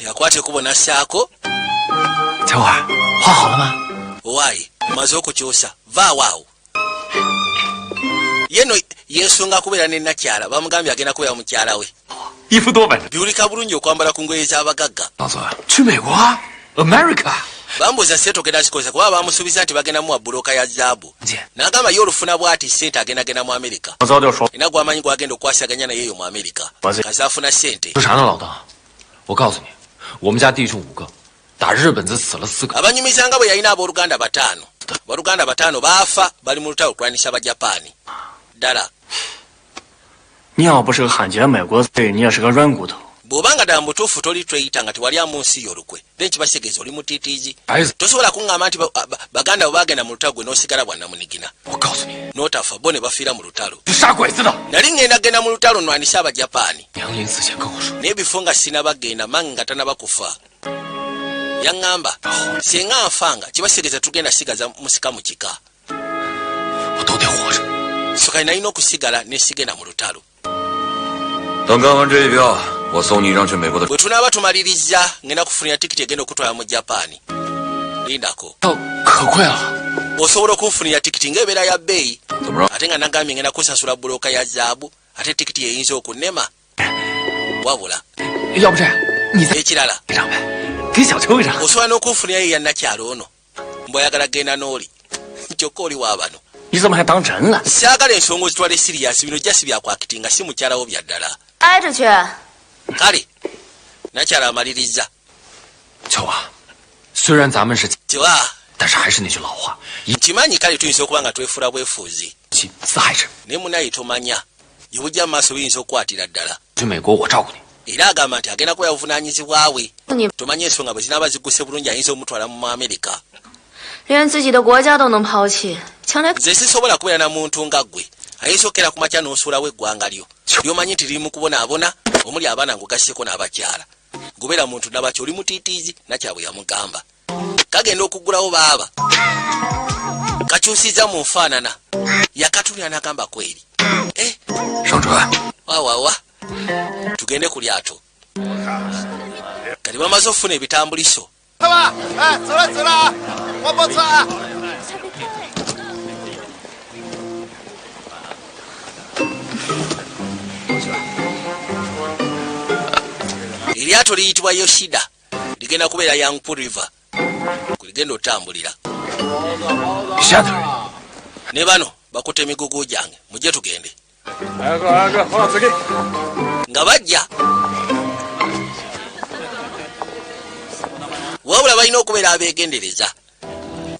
yakwata ekubo nassaako 小婉，画好了吗？ owaayi omaze okukyusa vaawaawo yeno yesunga kubeera ne nakyala bamugambye agenda kubeera mukyala we 衣服多本， biwulika bulungi okwambala ku ngoye z'abagagga 老子 去美国啊 ，America。 bambuuza sente ogenda zikoza kuba bamusuubiza nti bagenda muwa buloka ya zaabu 姐， n'agamba ye olufuna bw'ati sente agenda mu amerika 我早就说， era gwamanyi gwagenda okwasaganya naye eyo mu amerika Wazi- kazi afuna sente 说啥呢，老大？我告诉你，我们家弟兄5个，打日本子死了4个。 abanyumizanga bwe yalina abooluganda 5 baluganda 5 baafa bali mu lutalo okulwanisa abajapaani ddala 你要不是个罕见美国队，你也是个软骨头。 bw'obanga ddala mu butuufu toli tweyita nga tewalyamu nsi y'olukwe then kibasegeeza oli mutiitiizi Aizu. tosobola kuŋŋamba nti baganda bwe bagenda mu lutalo gwe n'osigala bwannamunigina 我告诉你， n'otafa bo ne bafiira mu lutalo 是杀鬼子的。 nali ŋŋenda genda mu lutalo nnwanisa abajapaani 娘临死前跟我说， naye bifo nga sinabagenda mangi nga tanaba kufa yaŋŋamba singa nfanga kibasegeeza tugenda sigaza musika mu kika 我都得活着。 so kali nalina okusigala nesigenda mu lutalo 等干完这一票，我送你一张去美国的。 bwe tunaaba tumaliriza ngenda kufunira tikiti egenda okutwala mu japaani lindako 哦，可贵了。 osobola okunfunira tikiti ng'ebeera ya bbeeyi 怎么着？ ate nga nagambye ngenda kusasula buloka ya zaabu ate tikiti eyinza okunnema wabula 要不这样，你再 ekirala 一张呗，给小秋一张。 osobola n'okunfunirayo eya nakyalo ono mbwayagala genda n'oli kyokka oli wa bano 你怎么还当真了？ saagala ensonga ozitwale siriyasi bino jasi byakwakitinga si mukyalawo bya ddala 挨着去。 kale nakyala amaliriza 秋啊，虽然咱们是， kiwa 但是还是那句老话，一 nkimanyi kale tuyinza okuba nga twefuula bwefuuzi 起四害人。 naye munaye tomanya ebujja mu maaso biyinza okukwatira ddala 去美国我照顾你。 era agamba nti agenda kuba buvunaanyizibwa bwe 你 tomanye ensonga bwe zinaaba zigguse bulungi ayinza omutwala mu amerika 连自己的国家都能抛弃，将来 nze sisobola kubeera na muntu nga ggwe ayinza okukera ku makya n'osuulawo eggwanga lyo lyomanyi nti liri mu kubonaabona omuli abaana ng'ogasseko n'abakyala gobeera muntu nabaki oli mutiitiizi nakyabwe yamugamba kagenda okuggulawo baaba kakyusiza mu nfaanana yakatulira n'agamba kweri 上船。 wawawa tugende ku lyato kati bamaze okufuna ebitambuliso 走了，哎，走了走了啊，我不走啊。 eryato liyitibwa yoshida ligenda kubeera yangpu river kuligenda otambulira 下头人， ne bano bakutte emigugu gyange mujje tugende nga bajja wabula balina okubeera abeegendereza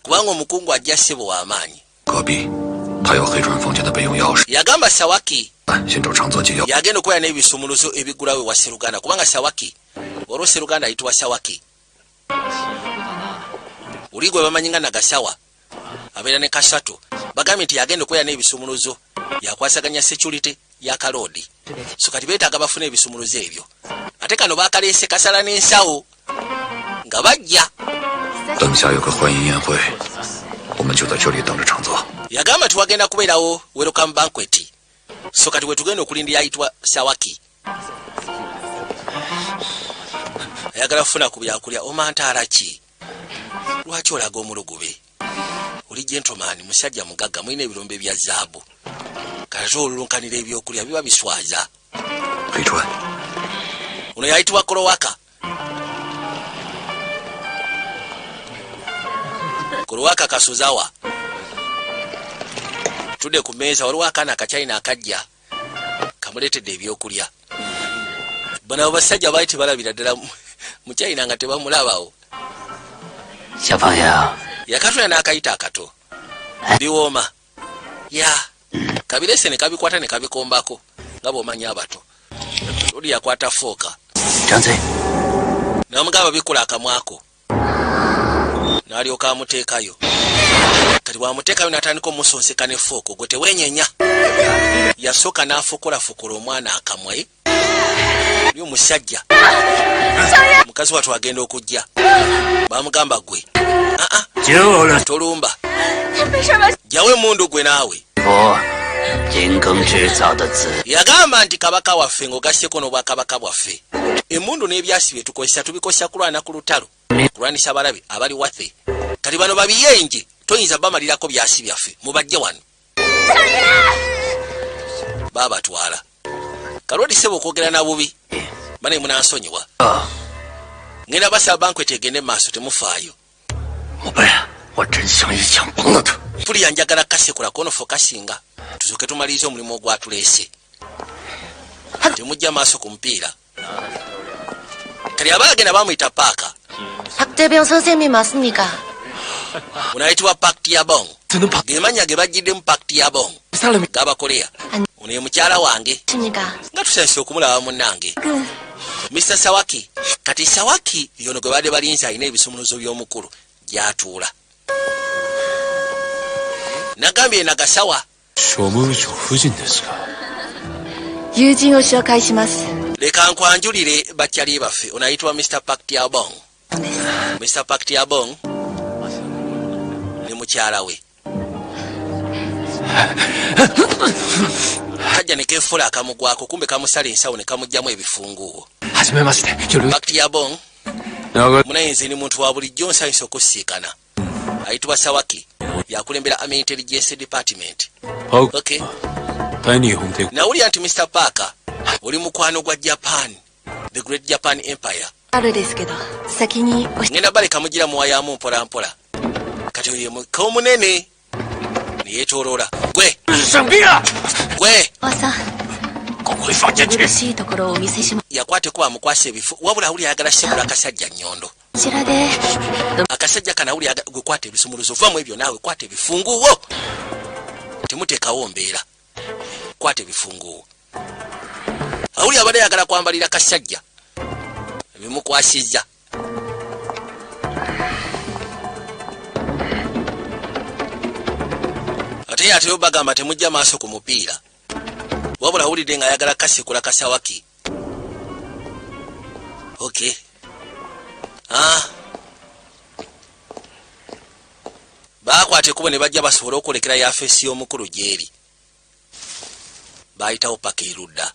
kubanga omukungu ajja ssebo w'amaanyi 隔壁，他要黑船房间的备用钥匙。 yagamba sawaki 先找长泽借钥。 yagenda okubeera n'ebisumuluzo ebiggulawo ewa seruganda kubanga sawaki olwo seruganda ayitibwa sawaki oli gwe bamanyi nga nagasawa abeera ne kasatu bagambye nti yagenda okubeera n'ebisumuluzo yakwasaganya security ya kaloodi so kati beetaaga bafuna ebisumuluzo ebyo ate kano bakaleese kasala n'ensawo nga bajja 等下有个欢迎宴会，我们就在这里等着长泽。 yagamba nti wagenda kubeerawo welcome banquet so kati wetugenda okulindira ayitibwa sawaki ayagala kufuna ku byakulya omantaala ki lwaki olaga omulugube oli gentleman musajja mugagga mulina ebirombe bya zaabu kati olulunkanira ebyokulya biba biswaza 黑船， ono yayitibwa kolowaka kolowaka kasuzawa tudde ku mmeeza waliwo akaana akacyalina akajja kamuleetedde ebyokulya bano abo basajja baali tebalabira ddala mucyalina nga tebamulabawo 小朋友， yakatula n'akayita akato biwooma ya kabirese ne kabikwata ne kabikombako nga bw'omanyi abato oli yakwata fooka 张嘴。 namugamba bikola akamwako n'alyoka amuteekayo kati bwamuteekayo n'atandika omusonseka ne fooko gwe tewenyenya yasooka n'afukulafukola omwana akamwe oli omusajja mukazi wattu agenda okujja bamugamba gwe tolumba jawe emundu gwe naawe yagamba nti kabaka waffe ng'ogasseko n'obwakabaka bwaffe emundu n'ebyasi bye tukozesa tubikosa kulwana ku lutalo kulwanisa abalabe abali waffe kati bano babiyenje toyinza bamalirako byasi byaffe mubajje wano babatwala kalodi sebo okwogera na bubi bane munansonyiwa ngenda basaba bankwete egende maaso temufaayo puli yanjagala kasekula konofo kasinga tusoke tumaliriza omulimu ogwatuleese temujja maaso ku mupiira kali abalagenda bamuyita paaka 박대병 선생님 맞습니까? unayitibwa pakti ya bong gemanya ge bajjiddemu pakti ya bong gabakoleya ono ye mukyala wange nga tusanise okumulaba munnange Mr. Sawaki kati Sawaki yono gwe badde balinze alina ebisumuluzo by'omukulu gyatuula nagambye nagasawa 所務部長夫人ですか。友人を紹介します。 leka nkwanjulire bakyali baffe onayitibwa Mr. Paktiabong. Mr. Paktiabong ne mukyala we kajja ne keefula akamugwako kumbe kamusala ensawo ne kamugjamu ebifunguuwo. Paktiabong munayinza ni muntu wa bulijjo nsanyusa okusiikana ayitibwa Sawaki yakulembera Army Intelligence Department. Okay. Nawulira nti Mr. Parker oli mukwano gwa Japan, the Great Japan Empire. Ngenda baleka mugira muwayamu mpola mpola. Kati oyo muko munene niyetoloola. Gwe gwe yakwate kuba mukwasa ebifu wabula awuli ayagala semula akasajja nnyondo. Akasajja kana awuli gwe kwata ebisumuluzo vamu ebyo naawe kwata ebifunguuwo temuteekawo mbeera kwata ebifunguuwo. Awuli abadde ayagala kwambalira kasajja ebimukwasizza. Ate atero bagamba temujja maaso ku mupiira wabula awulidde nga ayagala kasekula Kasawaki. Okay. Bakwate kubo ne bajja basobola okwolekera yafeesi y'omukulu gyeri. Bayitawo paka erudda.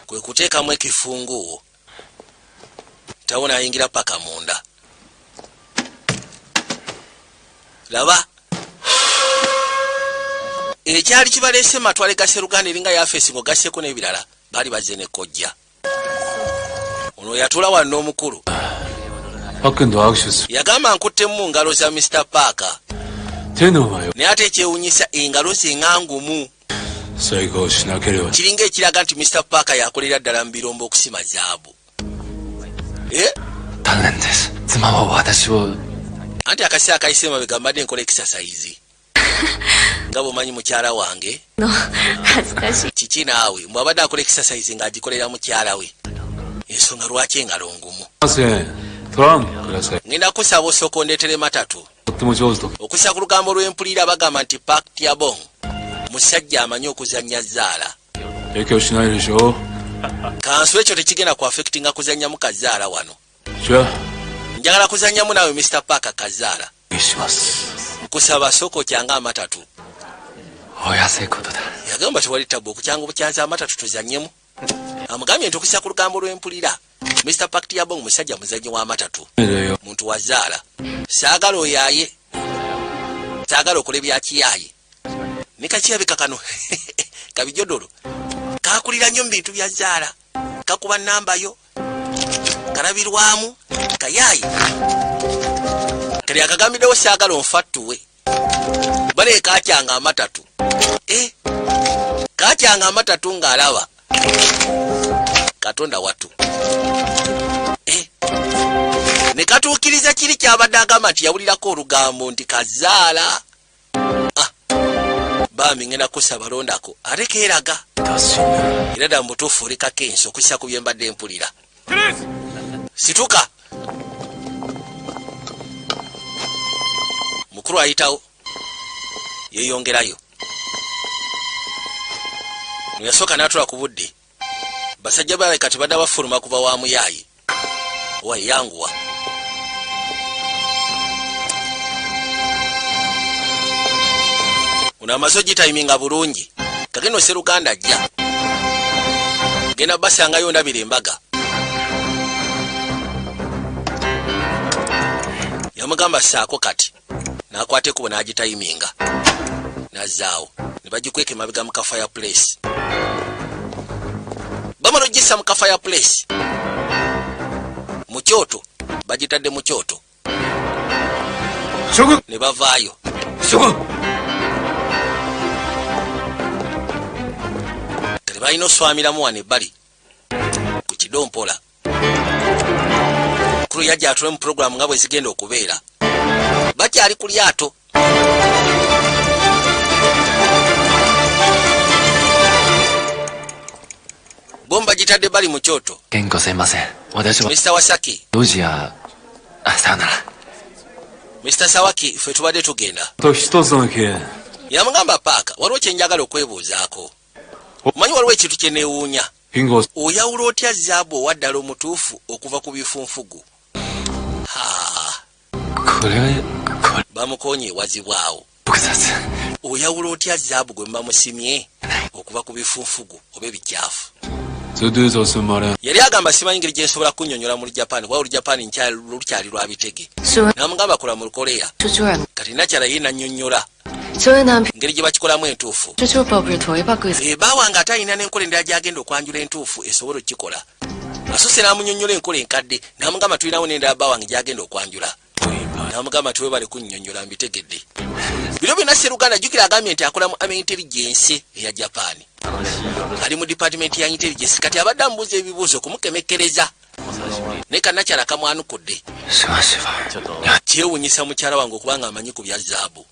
Kwe kuteekamu ekifunguuwo. Tawona ayingira paka munda. Laba. Ekyali kibaleese matwale ga Sseruganda eringa yafeesi ng'ogasseko n'ebirala baali bazze ne kojja. Ono yatula wano omukulu. Yagamba nkuttemu mu ngalo za Mr. Parker. Naye ate ekyewuunyisa engalo ze ngangumu. Kiringa ekiraga nti Mr. Parker yakolera ddala mu birombo okusima zaabu. Anti akaseera akayise emabega mbadde nkola exercise. Nga bw'omanyi mukyala wange. Kiki naawe mbw'abadde akola exercise ng'agikolera mukyala we. Ensonga lwaki engalo ngumu. Ngenda kusaba osooka ondeetere matatu. Okusa ku lugambo lw'empulira bagamba nti Paktiabong musajja amanyi okuzannya zzaala. Kansu ekyo tekigenda ku affectinga kuzannyamu kazaala wano. Njagala kuzannyamu naawe Mr. Parker kazaala. Kusaba soko kyanga amatatu. Yagamba tewali tabu okukyanga obukyanza amatatu tuzannyemu. Amugambye nti okusa ku lugambo lw'empulira Mr. Paktiabong musajja muzannyi w'amatatu. Muntu wazaala. Saagala oyaaye. Saagala okole byakiyaaye. Ne kakirabika kano kabijodolo. Kakulira nnyo mu bintu bya zaala. Kakuba nnamba yo. Kalabirwamu. Kayaaye. Kali akagambiddewo saagala onfattuwe. Bale kakyanga amatatu. Kakyanga amatatu ng'alaba. Katonda watu. Ne katuukiriza kiri kyabadde agamba nti yawulirako olugambo nti kazaala. Bambi ngenda kusaba londako ate keeraga. Era ddala mutuufu olekako ensi okussa ku bye mbadde mpulira. Situka. Mukulu ayitawo. Yeeyongerayo. yasooka n'atula ku budde basajja bawe kati badda bafuluma kuva wa muyaayi wayanguwa ono amaze ogitayiminga bulungi kagenda oseruganda ajja genda basangayo ndabira embaga yamugamba saako kati nakwate kubo n'agitayiminga nazaawo ne bagikweka emabega mu kafireplace bamala ogisa mu kafireplace mu kyoto bagitadde mu kyoto ne bavaayo kati balina oswamiramu wano ebbali ku kidompola kulu yajja atule mu puroguramu nga bwe zigenda okubeera bakyali ku lyato bomba gitadde bali mu kyoto Mr. Wasaki Mr. Sawaki ffe tubadde tugenda yamugamba paaka waliwo kyenjagala okwebuuzaako omanyi waliwo ekintu kyeneewuunya oyawula otya zaabu owaddala omutuufu okuva ku bifunfugu bamukonye ewazibwawo oyawula otya zaabu gwe bamusimye okuva ku bifunfugu oba ebikyafu yali agamba simanyi ngeri gyensobola kunnyonnyola mu Japan kuba olu Japan lukyali lwa bitege namugamba kola mu Korea kati nakyala ye nannyonnyola ngeri gye bakikolamu entuufu baawanga ate alina n'enkola endala gyagenda okwanjula entuufu esobola okukikola asose n'amunnyonnyola enkola enkadde namugamba tulinawo n'endala baawanga gyagenda okwanjula namugamba tiwebale kunnyonnyola mbitegedde biro byonna Sseruganda jjukira agambye nti akola mu intelligence eya Japan ali mu department ya intelligence kati abadde amubuuza ebibuuzo okumukemekkereza naye kannakyala kamwanukudde kyewuunyisa mukyala wange okubanga amanyi ku bya zaabu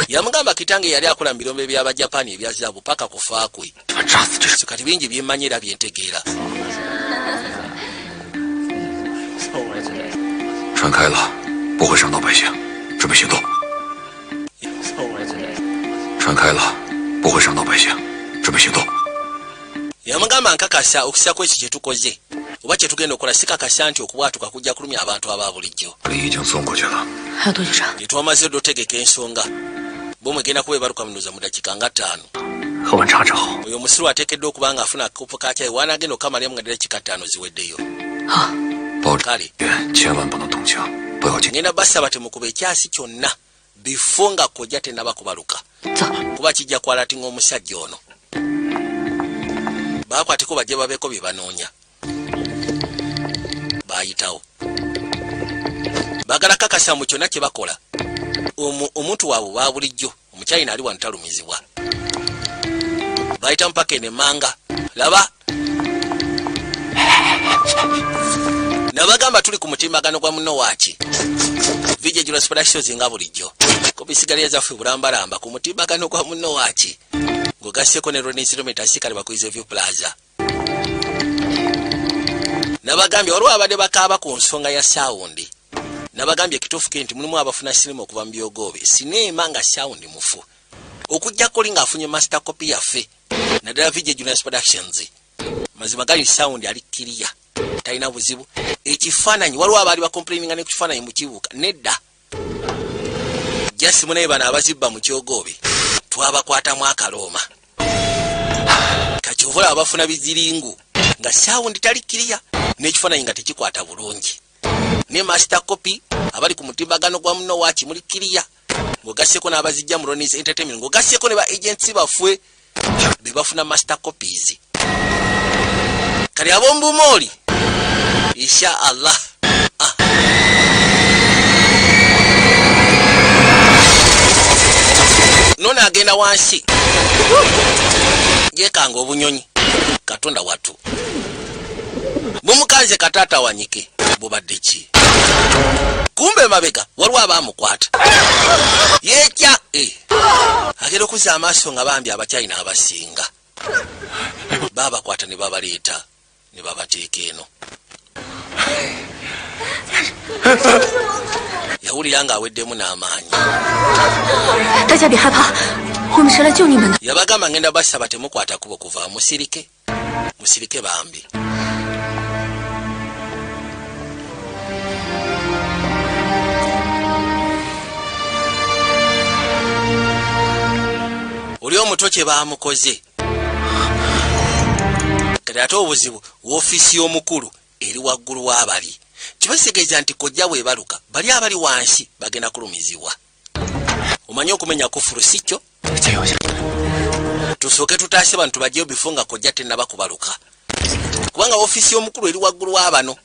yamugamba kitange yali akola mu birombe by'Abajapani ebya zaabu paka kufa kwe kati bingi byemmanyi era byentegeera 船开了，不会伤到百姓，准备行动。船开了，不会伤到百姓，准备行动。 yamugamba nkakasa okisa kwekyo kye tukoze oba kye tugenda okukola sikakasa nti okubwatuka kujja kulumya abantu aba bulijjo twamaze dotegeka ensonga bo mwegenda kuba ebaluka munoza mu dakika nga 5 oyo musiru ateekeddwa okuba nga afuna akakopo ka cyayi wanaagenda okukamalyamu nga ddala kika 5 ziweddeyo kale ngenda basaba temukuba ekyasi kyonna bifo nga kojja tennaba kubaluka kuba kijja kwalatinga omusajja ono bakwateko bajje babeeko bye banoonya bayitawo bagala kakasa mu kyonna kye bakola omuntu waabwe ba bulijjo omukyayina ali wano talumizibwa bayita mpaka ene manga laba nabagamba tuli ku mutimbagano gwa muno waaki vijja julasipodashozi nga bulijjo kobisigaliya zaffe bulambalamba ku mutimbagano gwa muno waaki ngogasseko ne Ronisirometa sikali bakuize View Plaza nabagambye waliwo abadde bakaaba ku nsonga ya sawundi nabagambye kituufu ke nti mulimu abafuna sinema okuva mu byogobe sinema nga sawundi mufu okujja koli ng'afunye master copy yaffe naddala Vijja Jonas Productions mazima gali sawundi ali kiriya talina buzibu ekifaananyi waliwo abaali bakomplaininga ne ku kifaananyi mu kibuuka nedda jasimu naye bano abazibba mu kyogobe twabakwatamu akalooma kakyovola abafuna biziringu nga sawundi tali kiriya n'ekifaananyi nga tekikwata bulungi ne master copy abali ku mutimbagano gwa muno waaki muli kiriya ng'ogasseko n'abazijja mu Ronis Entertainment ng'ogasseko ne ba agency baffe be bafuna master copies kali ab'ombumooli insha Allah nona agenda wansi yekanga obunyonyi katonda watu mumukanze katata wanyike bubadde ki kumbe mabega waliwo abamukwata yekya agenda okuza amaaso nga bambi abakyayina abasinga babakwata ne babaleeta ne babateeka eno yawulira nga aweddemu n'amaanyi 大家别害怕我们是来救你们的。 yabagamba ngenda basaba temukwata kubo kuva musirike bambi. Oli omuto kye baamukoze kati ate obuzibu woofiisi y'omukulu eri waggulu w'abali kibategeeza nti kojja bwebaluka bali abali wansi bagenda kulumizibwa. Omanyi okumenya kufuru si kyo. Tusooke tutaase bantu bajjeyo bifo nga kojja tennaba kubaluka kubanga woofiisi y'omukulu eri waggulu w'abano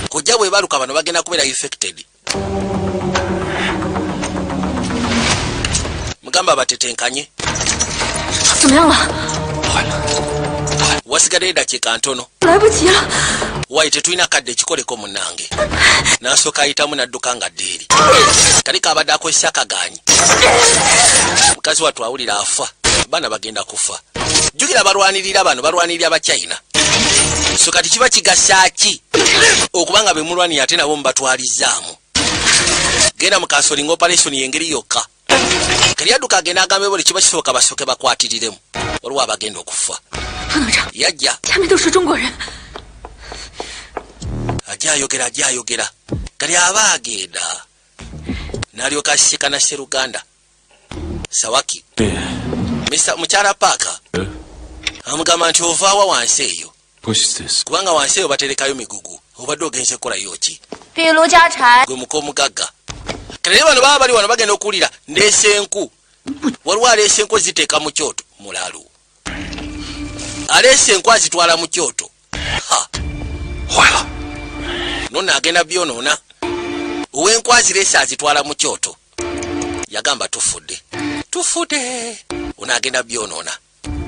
kojja bwebaluka bano bagenda kubeera infected. Mugamba batetenkanye. 怎么样了？ wasigadde eddakiika ntono. 来不及了。 Wayi tetulina kadde kikoleko munnange. N'asooka ayitamu n'adduka nga ddeeri. Kali kaabadde akozesa akaganyi. Mukazi wattu awulira afa. Baana bagenda kufa. Jjukira balwanirira bano balwanirira Abachina. So kati kiba kigasa ki okubanga be mulwanira ate nabo mubatwalizzaamu. Genda mu kasolinga operation y'engeri yokka. Kali adduka agenda agambe buli kiba kisooka basooke bakwatiriremu. Waliwo abagenda okufa. 副队长， Yajja. 下面都是中国人。 Ajja ayogera. Kali aba agenda. N'alyoka asika na Sseruganda. Sawaki. Mr. Mukyala Paaka. Amugamba nti ovaawa wansi eyo. Kubanga wansi eyo baterekayo migugu. Obadde ogenze kolayo ki? 壁炉家柴。 Gwe muko omugagga. Kale bano baba bali wano bagenda okuwulira ndeese enku. Waliwo aleese enku ziteeka mu kyoto mulalu. Aleese enku azitwala mu kyoto. Ha.坏了. Nonna agenda byonoona. Ow'enku azireese azitwala mu kyoto. Yagamba tufudde. Ono agenda byonoona.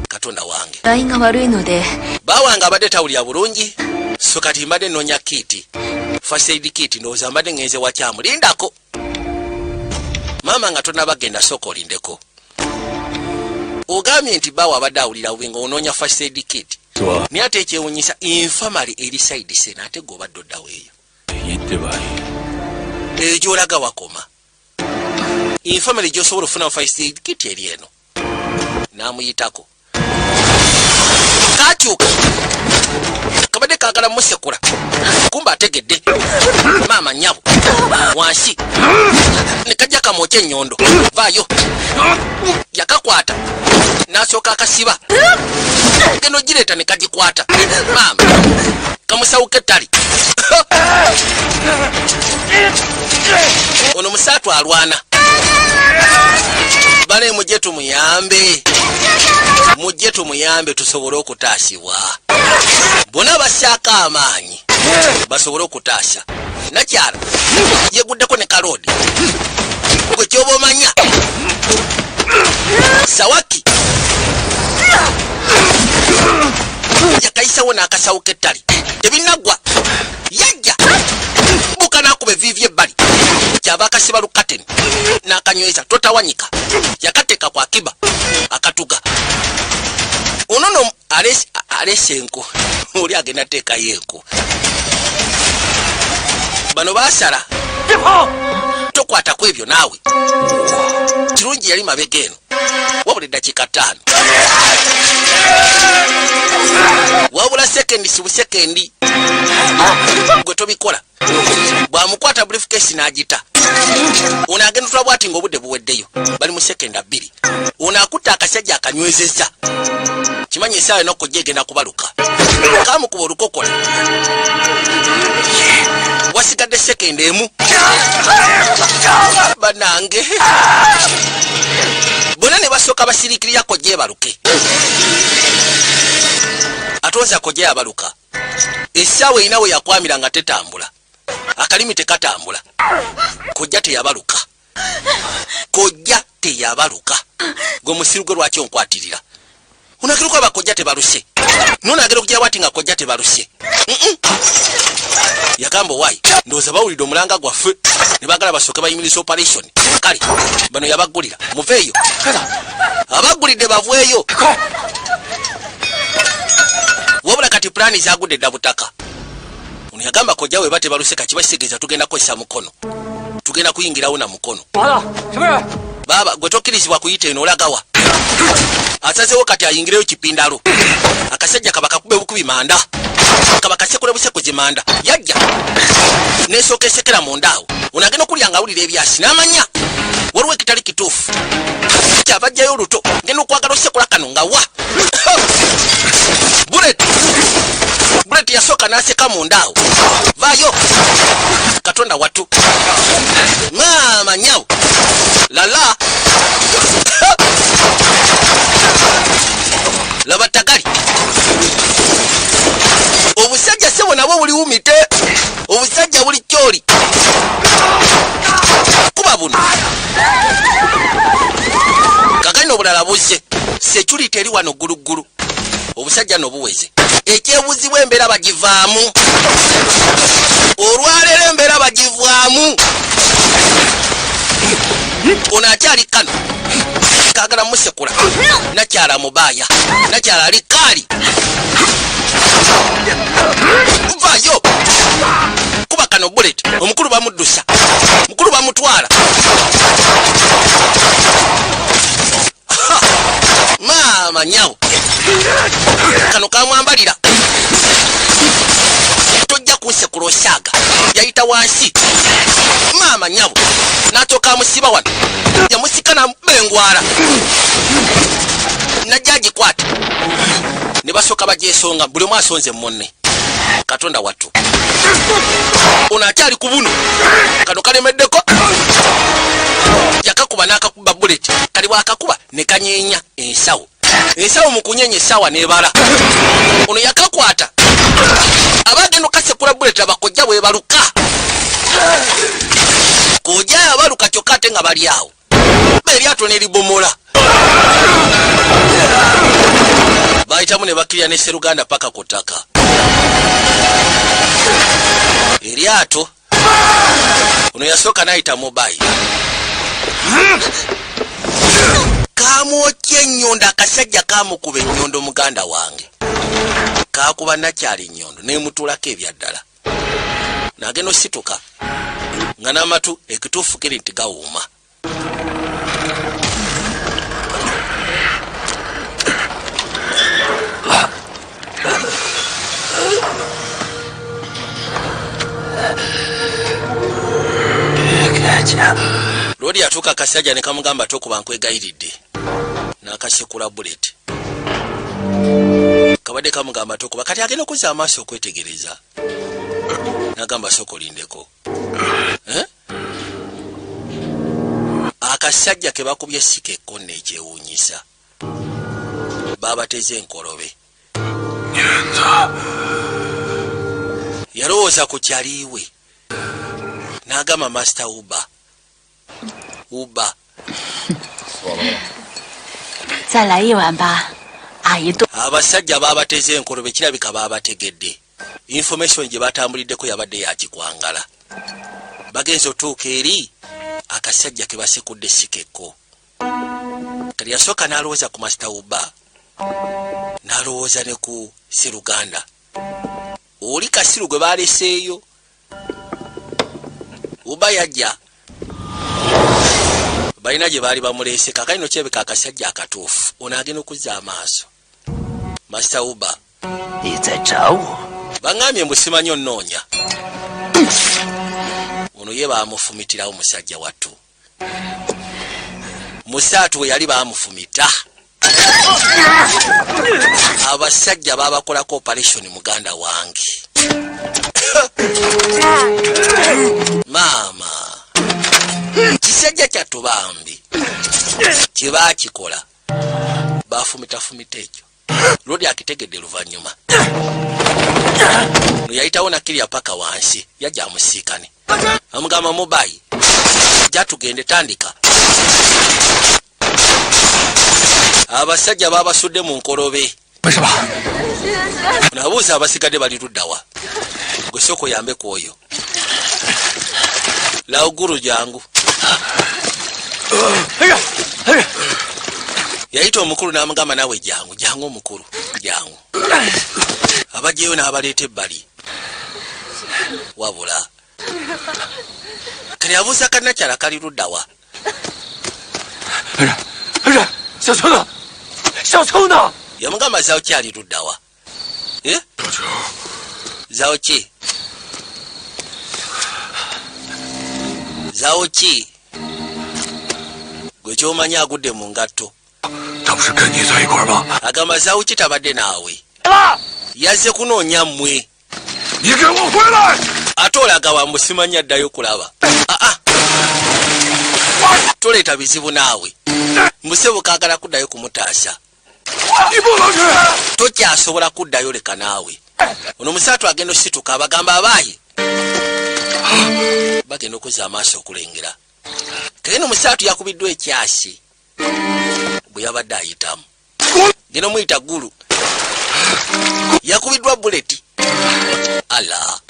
Katonda wange. 原因が悪いので。 Bawange abadde tawulira bulungi. So kati mbadde noonya kiiti. First aid kit ndowooza mbadde ngenze wakyamu. Lindako. Maama nga tonna bagenda sooka olindeko. Ogambye nti bawa abadde awulira bubi ng'onoonya first aid kit. Naye ate ekyewuunyisa infirmary eri side sena ate g'obadde oddawo eyo. Egyo olaga wakoma. Infirmary gy'osobola ofuna first aid kit eri eno. N'amuyitako. Kakyuka. Kabadde kaagala musekula. Kumba ategedde. Maama nnyabo. Wansi. Ne kajja kamwokya ennyondo. Vaayo. Yakakwata. N'asooka akasiba. Gendo gireeta ne kagikwata. Maama. Kamusawuka ettali. Ono musaatu alwana. Bale mujje tumuyambe tusobole okutaasibwa. Bonna bassaako amaanyi basobole okutaasa. Nakyala yeguddeko ne kaloodi. Gwe kyoba omanya. Sawaki yakayisawo n'akasawo k'ettali. Tebinaggwa. Yajja buka n'akuba eviivi ebbali. Kyaba akasiba lukateni n'akanyweza totawanyika. Yakateeka ku akiba akatuga. Onono alese enku. Oli agenda teekayo enku. Bano baasala. Tokwata ku ebyo naawe. Kirungi yali mabega eno. Wabula eddakiika 5. Wabula sekendi si busekendi. Gwe tobikola. Bw'amukwata briefcase n'agita. Ono agenda tulabwa ati ng'obudde buweddeyo. Bali mu sekendi 2. Ono akutta akasajja akanywezezza. Kimanyi essaawa eno okujja egenda kubaluka. Kaamukuba olukokola. Wasigadde sekendi emu. Banange. Bonna ne basooka basiriikirira kojja ebaluke. Atooza kojja yabaluka. Essaawa erina we yakwamira nga tetambula. Akalimi tekatambula. Kojja teyabaluka. Gwe musiru gwe lwaki onkwatirira. Unakiruka bakojja tebaluse. Nona agera okugira bwati nga kojja tebaluse. Yagamba wayi ndowooza bawulidde omulanga gwaffe ne baagala basooke bayimiriza operation. Kale bano yabaggulira muveeyo. Abaggulidde baveeyo. Wabula kati pulaani zaagudde dda butaka. Ono yagamba kojja we bate baluse kakiba kisegeeza tugenda kukozesa mukono. Tugenda kuyingirawo na mukono. baba gwe tokkirizibwa kuyita eno olagawa asazeewo kati ayingireyo kipindalo akasajja kaba kakube bukubi manda kaba kasekule busekuzi manda yajja nesooka esekera mundaawo onagenda okulya nga awulira ebyasi n'amanya waliwo ekitali kituufu kyabajjayo oluto ngenda okwagala osekula kano nga wa buleti yasooka n'aseka mundaawo vaayo katonda wattu maama nyawo lala laba tagali obusajja sebo nabwo buli wumite obusajja buli kyoli kuba buno kakani obulala buzze security eri wano guluggulu obusajja nobuweze ekyebuzibwa embeera bagivaamu olwaleero embeera bagivaamu ono akyali kano kagala musekula nakyala mubaaya nakyala ali kaali vaayo kuba kano bullet omukulu bamuddusa mukulu bamutwala maama nyawo kano kamwambalira tojja kunsekula osaaga yayita wansi maama nyawo n'atooka amusiba wano yamusika nambengwala najja agikwata ne basooka bagyesonga buli omu asonze munne katonda wattu ono akyali ku buno kano kalemeddeko yakakuba n'akakuba bullet kali bwakakuba ne kanyeenya ensawo mu kunyeenya essaawa n'ebala ono yakakwata abagenda okasekula bullet abakojja bwe baluka kojja abaluka kyokka ate nga bali awo eryato n'eribomola bayitamu ne bakirya ne Sseruganda paka ku ttaka eryato ono yasooka n'ayita mobile kamwokya ennyondo akasajja kamukuba ennyondo muganda wange kakuba nakyali ennyondo nemutuulako ebyaddala nagenda osituka nga n'amatu ekituufu kiri nti gawuuma lodi yatuuka akasajja ne kamugamba tokuba nkwegayiridde n'akasekula bullet kabadde kamugamba tokuba kati agenda okuzza amaaso okwetegereza n'agamba sokolindeko akasajja ke bakubye sika ekkonne ekyewuunyisa babateze enkolobe yalowooza ku kyaliiwe n'agamba master uba 再来一碗吧，阿姨。 abasajja babateze enkolobe kirabika babategedde information gye batambuliddeko yabadde yakikwangala bagenze otuuka eri akasajja ke basekudde sikeko kali yasooka n'alowooza ku master uba n'alowooza ne ku Sseruganda oli kasiru gwe baleseeyo uba yajja balina gye baali bamuleese kakali no kyebeka akasajja akatuufu ono agenda okuzza amaaso master uba baŋŋambye mbu simanyi onnoonya ono ye baamufumitirawo musajja wattu musaatu we yali baamufumita abasajja baabakolako operation muganda wange maama kisajja kyattu bambi kye baakikola baafumitafumita ekyo lodi akitegedde luvannyuma no yayitawo nakirya paka wansi yajja amusiikane amugamba mobayi jja tugende tandika abasajja babasudde mu nkolobe nabuuza abasigadde bali luddawa gwe sooka oyambe ku oyo lauguru jangu yayita omukulu n'amugamba nawe jangu omukulu jangu abajjeyo n'abaleeta ebbali wabula kali abuuza kannakyala kali luddawa 小秋呢？小秋呢？ yamugamba Zaoki ali ludda wa? Zaoki gwe kyomanyi agudde mu ngatto. 他不是跟你在一块吗？ agamba Zaoki tabadde naawe yazze kunoonya mmwe. 你给我回来！ ate olaga wamusimanya addayo kulaba. toleeta bizibu naawe musebo kaagala kuddayo kumutaasa. tokyasobola kuddayo leka naawe. ono musaatu agenda osituka abagamba abaayi bagenda okuzza amaaso okulengera. kageno musaatu yakubiddwa ekyasi bwe yabadde ayitamu. geno muyita Gulu yakubiddwa buleti. ala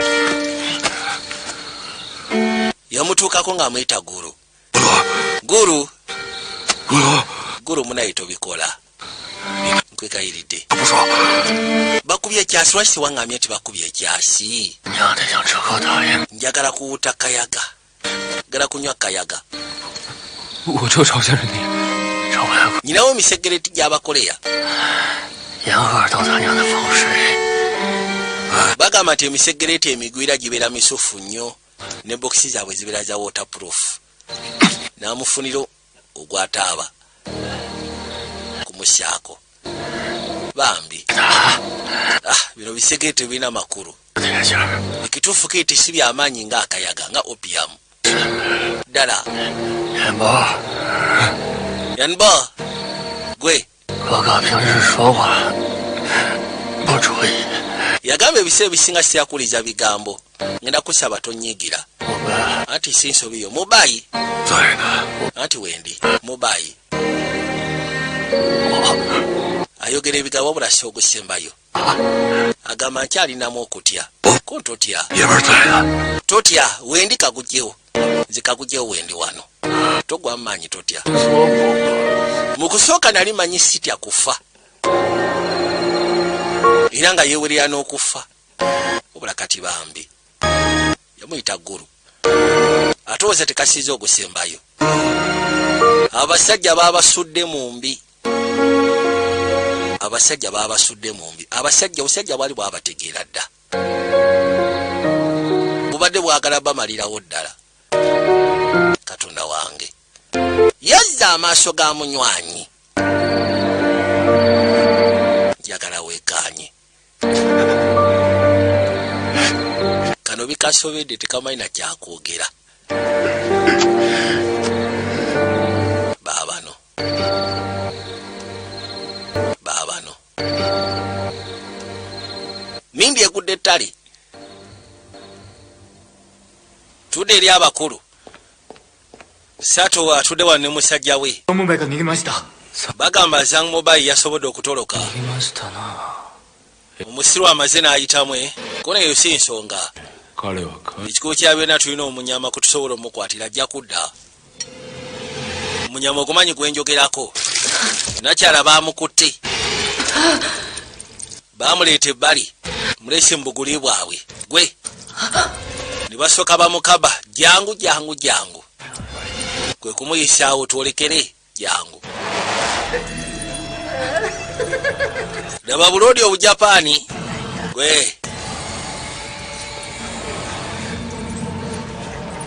yamutuukako ng'amuyita Gulu munaye tobikola nkwegayiridde. bakubye ekyasi lwaki waŋŋamye nti bakubye ekyasi? 娘的想吃口大爷， njagala kuwuta kayaga njagala kunywa kayaga. 我就朝鲜人民。 找不来 nyinawo emisegereti gy'abakoleya 沿河都他娘的风水。 bagamba nti emisegereti emigwira gibeera misufu nnyo ne bokisi zaabwe zibeera za waterproof. n'amufuniro ogwataaba kumusyako bambi. bino bisegereti birina makulu. 这劲儿， ekituufu kiti si byamaanyi ng'akayaga nga opium ddala. 元宝， yanbo gwe 哥哥平时说话不注意， yagamba ebiseera ebisinga siyakuliza bigambo. ngenda kusaba tonyigira. 我们 anti si nsobi yo mubayi 在呢。 anti wendi mubayi ayogera ebigambo wabula si ogusembayo. agamba nkyalinamu okutya ko totya 爷们儿在呢。 totya wendi kagugyewo nze kagugyewo wendi wano togwa maanyi totya. mu kusooka nali manyi sitya kufa era nga yeewerera n'okufa wabula kati bambi yamuyita Gulu atowooza tekasiiza ogusembayo. abasajja baabasudde mu mbi. obusajja bwali bwabategeera dda bubadde bwagala bamalirawo ddala. katonda wange yazza amaaso ga munywanyi njagala weekaanye. kano bikasobedde tekamanyi na kyakwogera. baabano mindi egudde ettale tudde eri abakulu. Sato atudde wano ne musajja we. 木梅が逃げました。 bagamba Zhang Mobai yasobodde okutoloka. 逃げましたな。 omusiru amaze n'ayitamu kona eyo si nsonga. 彼はekikubo kya byonna tulina omunyama kutusobola omukwatira ajja kudda. omunyama ogumanyi gwenjogerako. nakyala baamukutte baamuleeta ebbali mulese mu buguli bwabwe gwe ne basooka bamukaba jangu kwe kumuyisaawo twolekere jangu. laba bulodi obujapaani gwe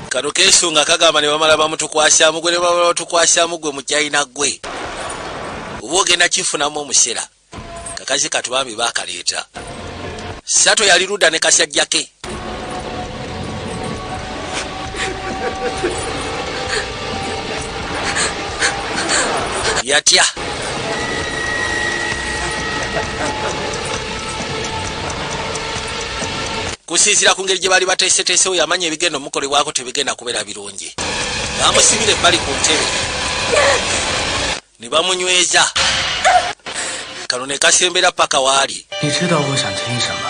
kano keesunga kagamba ne bamala bamutukwasamu gwe ne bamala batukwasamu gwe mu China gwe oba ogenda kifunamu omusera kakazi katubambi baakaleeta. Sato yali ludda ne kasajja ke. yatya kusinziira ku ngeri gye baali bateeseteesewo yamanya ebigenda omukolebwako tebigenda kubeera birungi. bamusibira ebbali ku ntebe ne bamunyweza kano ne kasembera paka waali. 你知道我想听什么？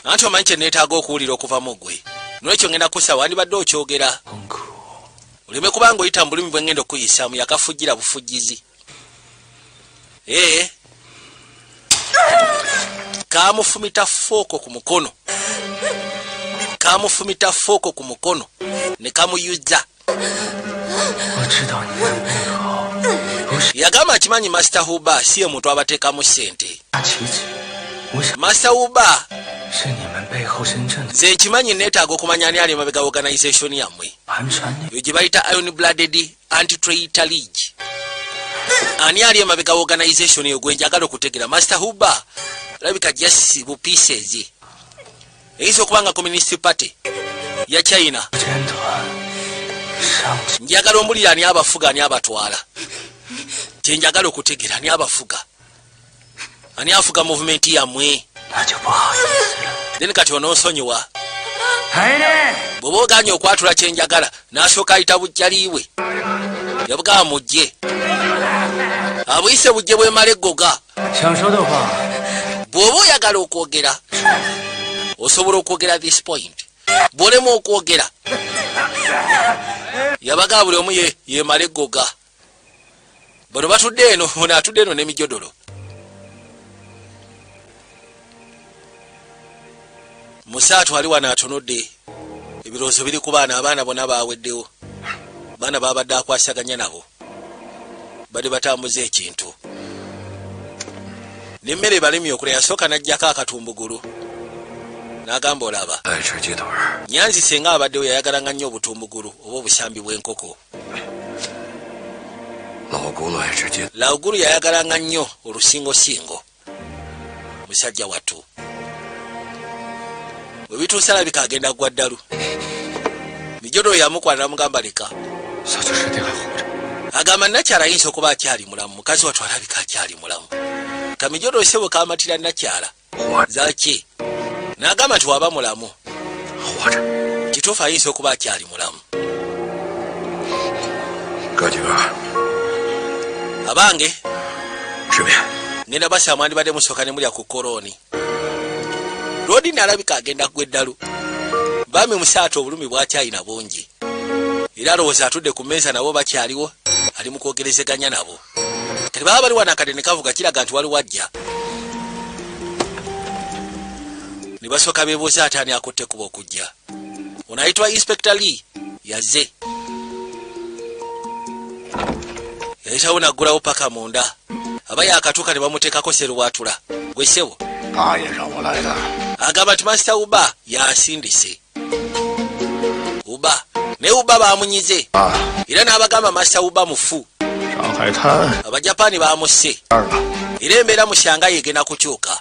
anti omanyi kye neetaaga okuwulira okuva mu ggwe nolwekyo ngenda kusaba wandibadde okyogera oleme kubanga oyita mu bulumi bwe ngenda okuyisaamu yakafujjira bufujjizi. kamufumita fooko ku mukono ne kamuyuza. 我知道你的背后 yagamba akimanyi Master Huba si ye muntu abateekamu ssente. 大棋子，我想 Master Huba 是你们背后深圳的 nze ekimanyi neetaaga okumanya ani ali emabega organisation yammwe. 盘缠你。 Yo gye bayita Iron Blooded Anti-Traitor League. Ani ali emabega organisation eyo gwe njagala okutegera. Master Huba labika just bu pieces. Eyinza okuba nga Communist Party ya China. 前团上 Njagala ombulira ani abafuga ani abatwala. Kye njagala okutegera ani abafuga. Ani afuga movement yammwe. 那就不好意思了。 Then kati onoonsonyiwa. 海呢？ Bw'oba oganye okwatula kye njagala n'asooka ayita bujjaliwe. Yabugaba mujje. Abuyise bujje bwemala eggoga. 想说的话， Bw'oba oyagala okwogera osobola okwogera this point. Bw'olema okwogera yabagaba buli omu yemala eggoga. Bano batudde eno ono atudde eno n'emijodolo. Musaatu ali wano atonodde. Ebirowoozo biri ku baana abaana bonna baaweddewo. Baana babadde akwasaganya nabo. Badde batambuza ekintu. N'emmere balemye okulya yasooka n'aggyako akatumbugulu. N'agamba olaba. 爱吃鸡腿儿， Nyanzi senga abaddewo yayagalanga nnyo obutumbugulu oba obusambi bw'enkoko. 老轱辘爱吃鸡。 Lawugulu yayagalanga nnyo olusingosingo. Musajja wattu. Bwe bituusa alabika agenda gwa ddalu. Mijodo yamukwata n'amugamba leka. 小九师弟还活着。 Agamba Nakyala ayinza okuba akyali mulamu. Mukazi wattu alabika akyali mulamu. Kamijodo sebo kaamatira Nakyala. Zaki. N'agamba nti waba mulamu. 活着。 Kituufu ayinza okuba akyali mulamu. 哥几个， Abange 吃面。 ngenda basa mwandibadde musooka ne mulya ku koloni. Lodi n'alabika agenda gwa eddalu. Bami Musaatu obulumi bwakyalina bungi. Era alowooza atudde ku mmeeza nabo bakyaliwo ali mu kwogerezeganya nabo. Kati baba bali wano akadde ne kavuga kiraga nti waliwo ajja. Ne basooka beebuuza ate ani akutte kuba okujja. Ono ayitibwa Inspector Lee yazze. Yayitawo n'aggulawo paka munda. Abaye akatuuka ne bamuteekako serwatula. Gwe ssebo. 他也让我来的。 Agamba nti Master Huba yasindise. Huba. Ne Huba baamunyize. Era n'abagamba Master Huba mufu. 上海滩 Abajapaani baamusse. 二了， Era embeera mu Shanghai egenda kukyuka.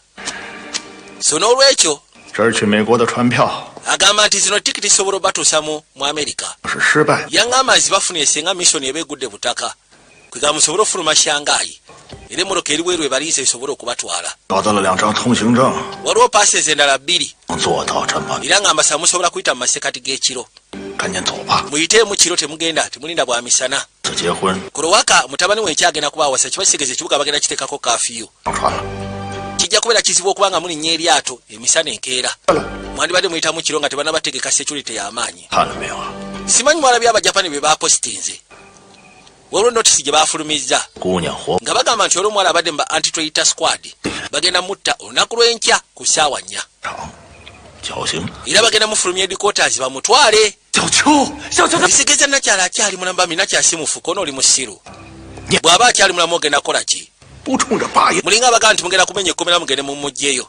So n'olwekyo 这儿去美国的船票 agamba nti zino tikiti zisobola obatuusa mu Amerika. 是失败， Yaŋŋamba zibafunye esenga mission eba egudde butaka. Kwega musobole ofuluma Shanghai. Era emmotoka eri bweru ebaliisa esobole okubatwala. 搞到了2张通行证， Waliwo passes endala 2. 能坐到这么， Era ng'ambasa musobola kuyita mu masekati g'ekiro. 赶紧走吧， Muyiteemu kiro temugenda temulinda bwa misana. 自结婚， Ku Lwaka mutabani we ekyagenda kuba awasa kiba kitegeza ekibuga bagenda kiteekako kafiyu. 上船了。 Kijja kubeera kizibu okuba nga mulinnya eryato emisana enkeera. Mwandibadde muyitamu kiro nga tebanabategeka security y'amaanyi. 看了没有？ Simanyi mwalabye Abajapani be baapositinze. Waliwo notisi gye baafulumizza 姑娘活 nga bagamba nti olwo omwala abadde mu anti-traitor squad bagenda mutta olunaku lw'enkya ku ssaawa 4. 场，绞刑。 Era bagenda mufulumya headquarters bamutwale. 小秋，小秋他 Bisigeza Nakyala akyali mulamu bami Nakyala si mufu kono oli musiru. Bw'aba akyali mulamu ogenda kukola ki? 不冲着八爷， Mulinga abagamba nti mugenda kumenya ekkomera mugende mumuggyeyo.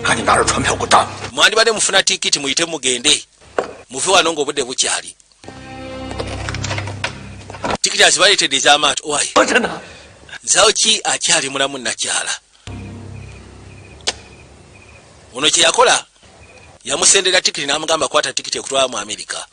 赶紧拿着船票滚蛋！ Mwandibadde mufuna tikiti muyite mugende. Muve wano ng'obudde bukyali. Tikiti azibaleetedde ez'amaato. Owaye. 活着呢。 Nsawo ki akyali mulamu Nakyala? Ono kye yakola yamusendera tikiti n'amugamba kwata tikiti ekutwala mu Amerika.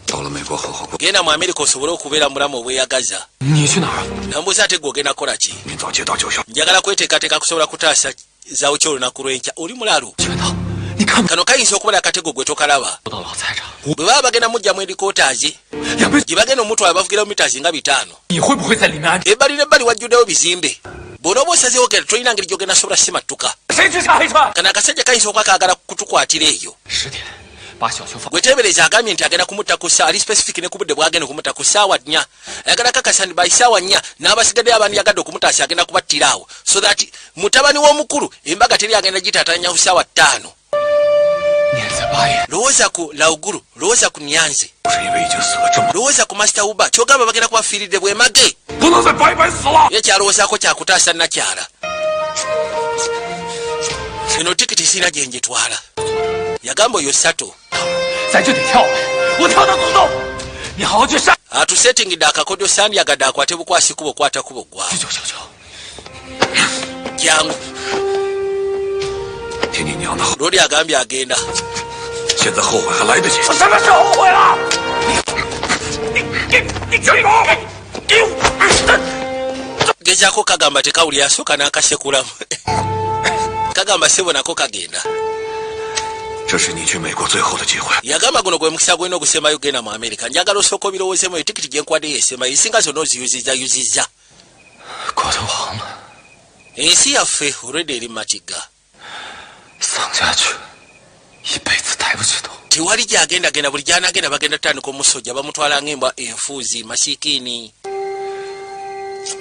到了美国好好过。 Genda mu Amerika osobole okubeera mulamu obweyagaza. 你去哪儿？ Nambuuza ate gwe ogenda kukola ki? 明早接到就校， Njagala kweteekateeka kusobola kutaasa zaawo ky'olunaku lw'enkya. Oli mulalu. 全套，你看不 Kano kayinza okubeera akatego gwe tokalaba. 到老财长， Bwe baba bagenda mujja mu headquarters, 两边 gye bagenda omutwala bavugira mu mitas nga 5. 你会不会在里面安？ Ebbali n'ebbali wajjuddewo bizimbe. Bw'onooba osazeewo genda tolina ngeri gy'ogenda sobola simattuka. 谁去下黑船？ Kano akasajja kayinza okuba kaagala kutukwatira eyo. 10点，把小秋放。 Gwe teebereza agambye nti agenda kumutta ku ssaawa ali specific ne ku budde bw'agenda kumutta ku ssaawa 4. Ayagala kakasa nti by ssaawa 4 n'abasigadde abandiyagadde okumutaasa agenda kubattira awo. So that mutabani w'omukulu embaga teri agenda gitaatanya ku ssaawa 5. 念在八爷， lowooza ku lauguru lowooza ku nyanze 不是因为已经死了这么 lowooza ku master uba kyogamba bagenda kubafiiridde bwemage 不能再白白死了。 ye kyalowoozaako kyakutaasa nakyala eno tikiti sina gye njitwala yagamba oyo sato 咱就得跳呗，我跳到祖宗，你好好去杀。 atusetingidde akakodyo sandyagadde akwate bukwasi kubo kwata kubo gwawo 九九九， jangu 听你娘的话， lodi agambye agenda 现在后悔还来得及。 我什么时候后悔了？你全狗！ gezaako kagamba tekawuli asooka n'akasekulamu kagamba sebo nako kagenda 这是你去美国最后的机会。 yagamba guno gwe mukisa gwena ogusemayo genda mu amerika njagala osooka obirowoozemu etikiti gye nkwadde yeesemayo esinga zonna oziyuzizayuziza 国都亡了， ensi yaffe olwedde eri matigga 丧家去，一辈子抬不起头。 tewali gyagendagenda buli gyanagenda bagenda tandika omusojja bamutwala ng'embwa enfuuzi masiikiini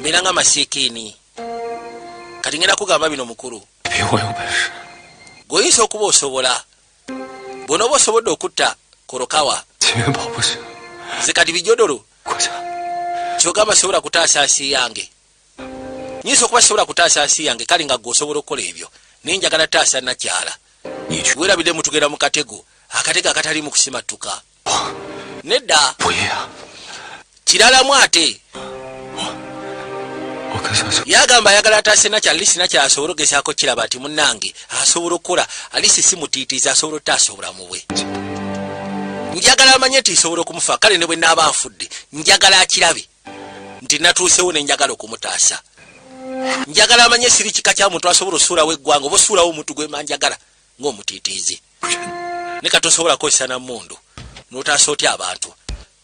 mbeera nga masiikiini kati ngenda kugamba bino mukulu 比我有本事， gweoyinza okuba osobola bw'onooba osobodde okutta korokawa 金元宝不行， ze kati bijodolo 国家 kyogamba sobola kutaasa nsi yange nyinza okuba sobola kutaasa nsi yange kale nga gwe osobola okukola ebyo naye njagala taasa nakyala 你去， weerabidde mutugenda mu katego akatego akatalimu kusimattuka nedda 不一样。 kiralamu ate 我跟小小 yagamba ayagala ataase nakyala lisi nakyala asobole ogezaako kiraba ati munnange asobola okukola alisi si mutiitiiza asobola otaasa obulamu bwe njagala amanye nti nsobola okumufa kale ne bwe naaba nfudde njagala akirabe nti natuusewo ne njagala okumutaasa njagala amanye siri kika kya muntu asobola osuulawo eggwanga oba osuulawo omuntu gwe manjagala ng'omutiitiizi ne kati osobola kukozesa nammundu n'otaasa otya abantu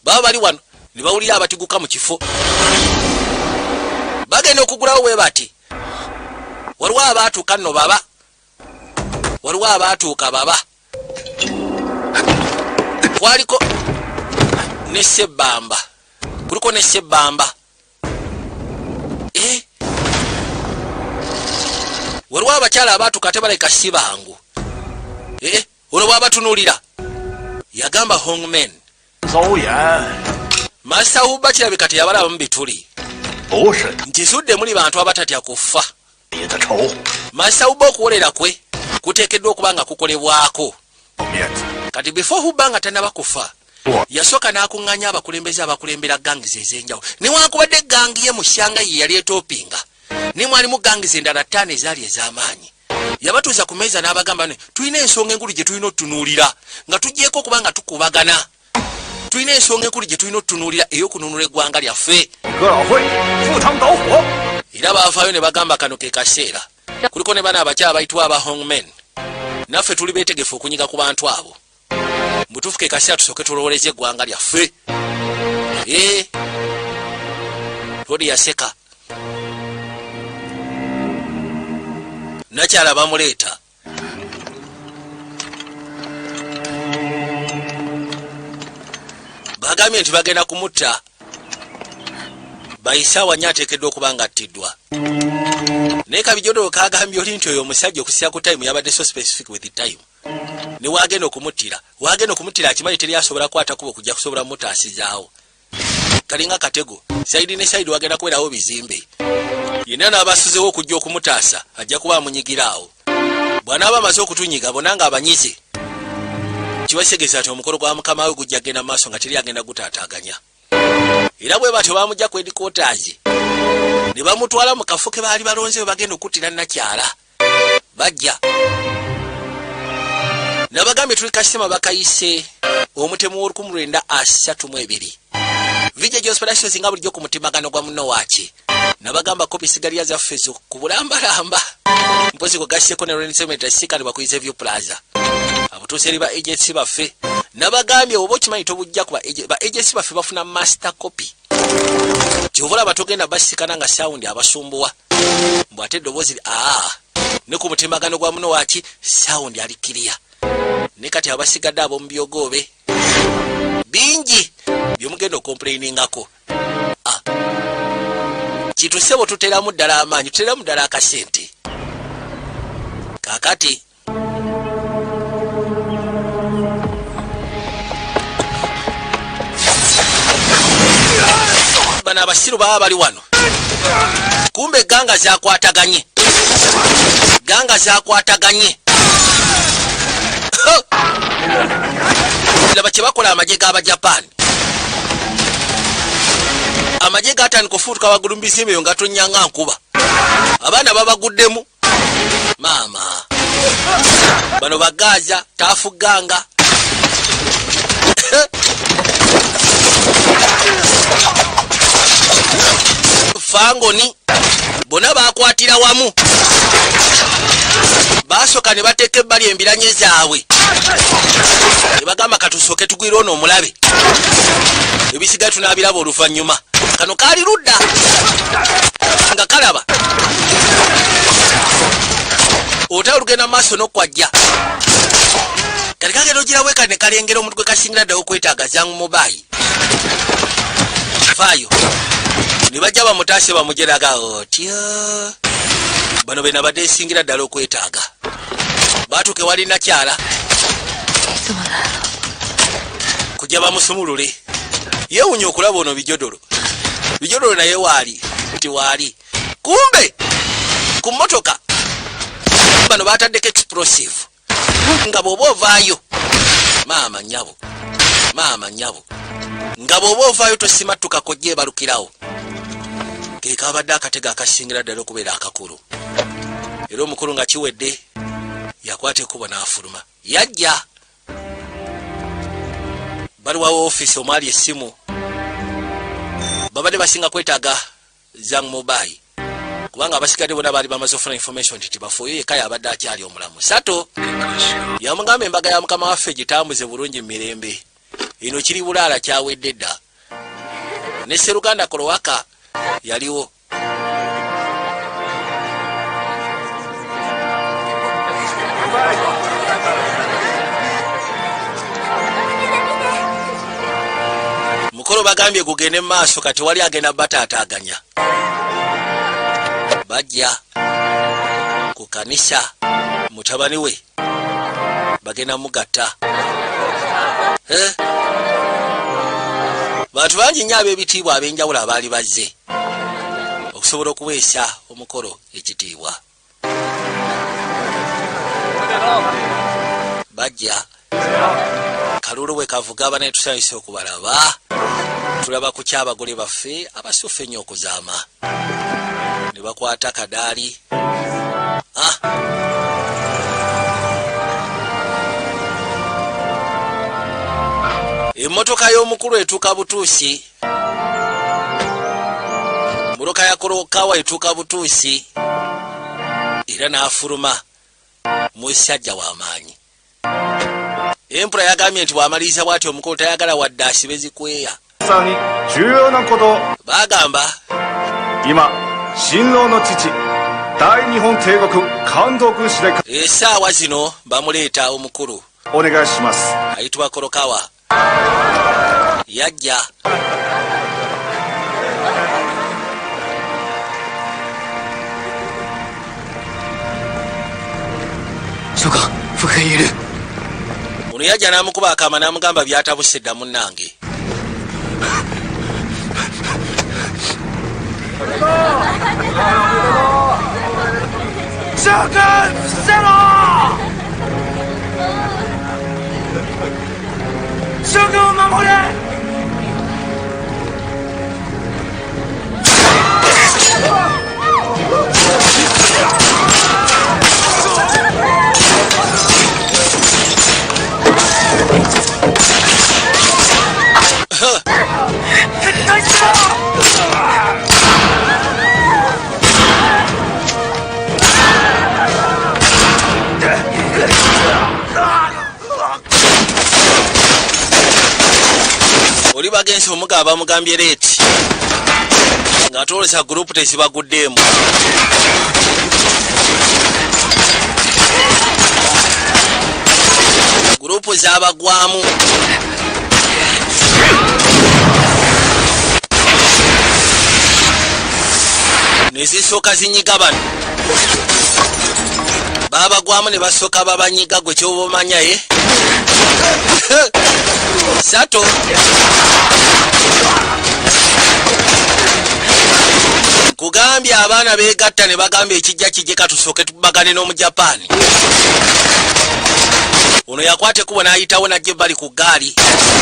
baba bali wano ne bawulira abatiguka mu kifo bagenda okugulawo bwe bati waliwo abaatuuka nno baba waliwo abaatuuka baba kwaliko ne sebbamba kuliko ne sebbamba waliwo abakyala abaatuuka ate baleka si bangu olwo bwabatunuulira yagamba hongmen 邹衍 master uba kirabika teyabalamu bituli 不是 nkisudde muli bantu abatatya kufa 你的仇， master uba okuwolera kwe kuteekeddwa okuba nga kukolebwako 有面子。 kati before huba nga tannaba kufa Wa- yasooka n'akuŋŋaanya abakulembeze abakulembera gangizi ez'enjawulo newankubadde gangi ye mu ssanga ye yali etoopinga ne mwalimu gangizi endala ttaano ezaali ez'amaanyi yabatuuza ku meeza n'abagamba tulina ensonga enkulu gye tulina otunuulira nga tuggyeko okuba nga tukubagana tulina ensonga enkulu gye tulina otunuulira ey'okununula eggwanga lyaffe 哥老会赴汤蹈火， era baafaayo ne bagamba kano ke kaseera kuliko ne bana abakyala bayitibwa aba hongmen naffe tuli beetegefu okunyiga ku bantu abo mutuufu ke kaseera tusooke tulowoleza eggwanga lyaffe lodi yaseka nakyala bamuleeta bagambye nti bagenda kumutta bayisaawa nnyo ateekeddwa okuba nga attiddwa naye kabijodolo kagambye oli nti oyo omusajja okusira ku time yabadde so specific with the time ne wagenda okumuttira akimanyi teri asobola kwata kuba okujja kusobola mutaasizaawo kalinga katego saidi ne saidi wagenda kubeerawo bizimbe yenna n'abasuzewo okujja okumutaasa ajja kuba amunyigiraawo bw'anaaba amaze okutunyiga bonna nga abanyize kibategeeza nti omukolo gwa mukama we gujja genda maaso nga teri agenda gutaataaganya era bwe batyo bamujja ku edikotaazi ne bamutwala mu kafo ke baali balonze we bagenda okuttira nakyala bajja nabagambye tuli kasitema bakayise omutemu w'1932 vijja gyosipalasiozi nga bulijjo ku mutimagano gwa muno waaki nabagamba kopi sigaliya zaffe ku bulambalamba mpozi kwe gasseko ne renisemeta sikani bakuyize view plaza abutuuse eri ba agency baffe nabagambye oba okimanyi tobujja ku ba agency baffe bafuna master copy kyovola abatogenda basikana nga sound abasumbuwa mbwate eddoboozi ne ku mutimagano gwa muno waaki sound ali kiriya ne kati abasigadde ab'omu byogobe bingi byomugenda okomplainingako kitusebo tuteramu ddala amaanyi tuteramu ddala akasente kakati abasiru baba bali wano kumbe ganga zakwataganye laba kye bakola amagye g'Abajapani amagye gatandika okufuutuka waggulu mu bizimbe eyo nga tonyanga nkuba abaana babaguddemu maama bano bagaza taafuganga fangoni bonna bakwatira wamu basooka ne bateeka ebbali embiranye zaabwe ne bagamba katusooke tugwire ono omulabe ebisigaye tunaabiraba oluvannyuma kano kaali ludda nga kalaba otala olugenda mu maaso n'okwajja kali kagenda ogirawo kane kalengera omuntu gwe kasingira ddawo okwetaaga zangu mobaayi faayo ne bajja bamutaase bamugeraga otyo bano be nabadde esingira ddala okwetaaga baatuuke wali nakyala kujja bamusumulule yeewunya okulaba ono bijodolo naye waali nti waali kumbe ku mmotoka bano baataddeko explosive nga bw'oba ovaayo maama nnyabo nga bw'oba ovaayo tosimattuka kojja ebalukirawo ke kabadde akatego akasingira ddala okubeera akakulu era omukulu nga kiwedde yakwata ekkubo n'afuluma yajja baliwawo ofiisi omwali essimu babadde basinga kwetaaga zang mobile kubanga abasigadde bonna baali bamaze ofuna information nti tibafuuyo yekka yabadde akyali omulamu sato yamugamba embaga ya mukama waffe gitambuze bulungi mu mirembe eno kiri bulaala kyawedde dda ne Sseruganda Kolowaka yaliwo mukolo bagambye gugende mu maaso kati wali agenda bataataaganya bajja ku kanisa mutabani we bagenda mugatta bantu bangi nnyo ab'ebitiibwa ab'enjawulo abaali bazze okusobola okuweesa omukolo ekitiibwa bajja kalulu bwe kavuga abana netusanyusa okubalaba tulaba ku kyabagole baffe abasuffe ennyo okuzaama ne bakwata kadaali emmotoka y'omukulu etuuka butuusi mmotoka ya Kolokawa etuuka butuusi era n'afuluma musajja w'amaanyi empula yagambye nti bw'amaliriza bw'ati omukulu tayagala wadde asibe zikweya bagamba essaawa zino bamuleeta omukulu ayitibwa Kolokawa yajja ono yajja n'amukuba akama n'amugamba byatabuse dda munnange oli bagenzi omugaba bamugambye leeti nga twolesa gurupu tesibaguddeemu gurupu zabagwamu nezisooka zinyiga bano babagwamu ne basooka babanyiga gwe kyoba omanyaye sato nkugambye abaana beegatta ne bagamba ekijja kijje katusooke tubagane n'omujapani. Ono yakwata ekkubo n'ayitawo najja ebbali ku ggaali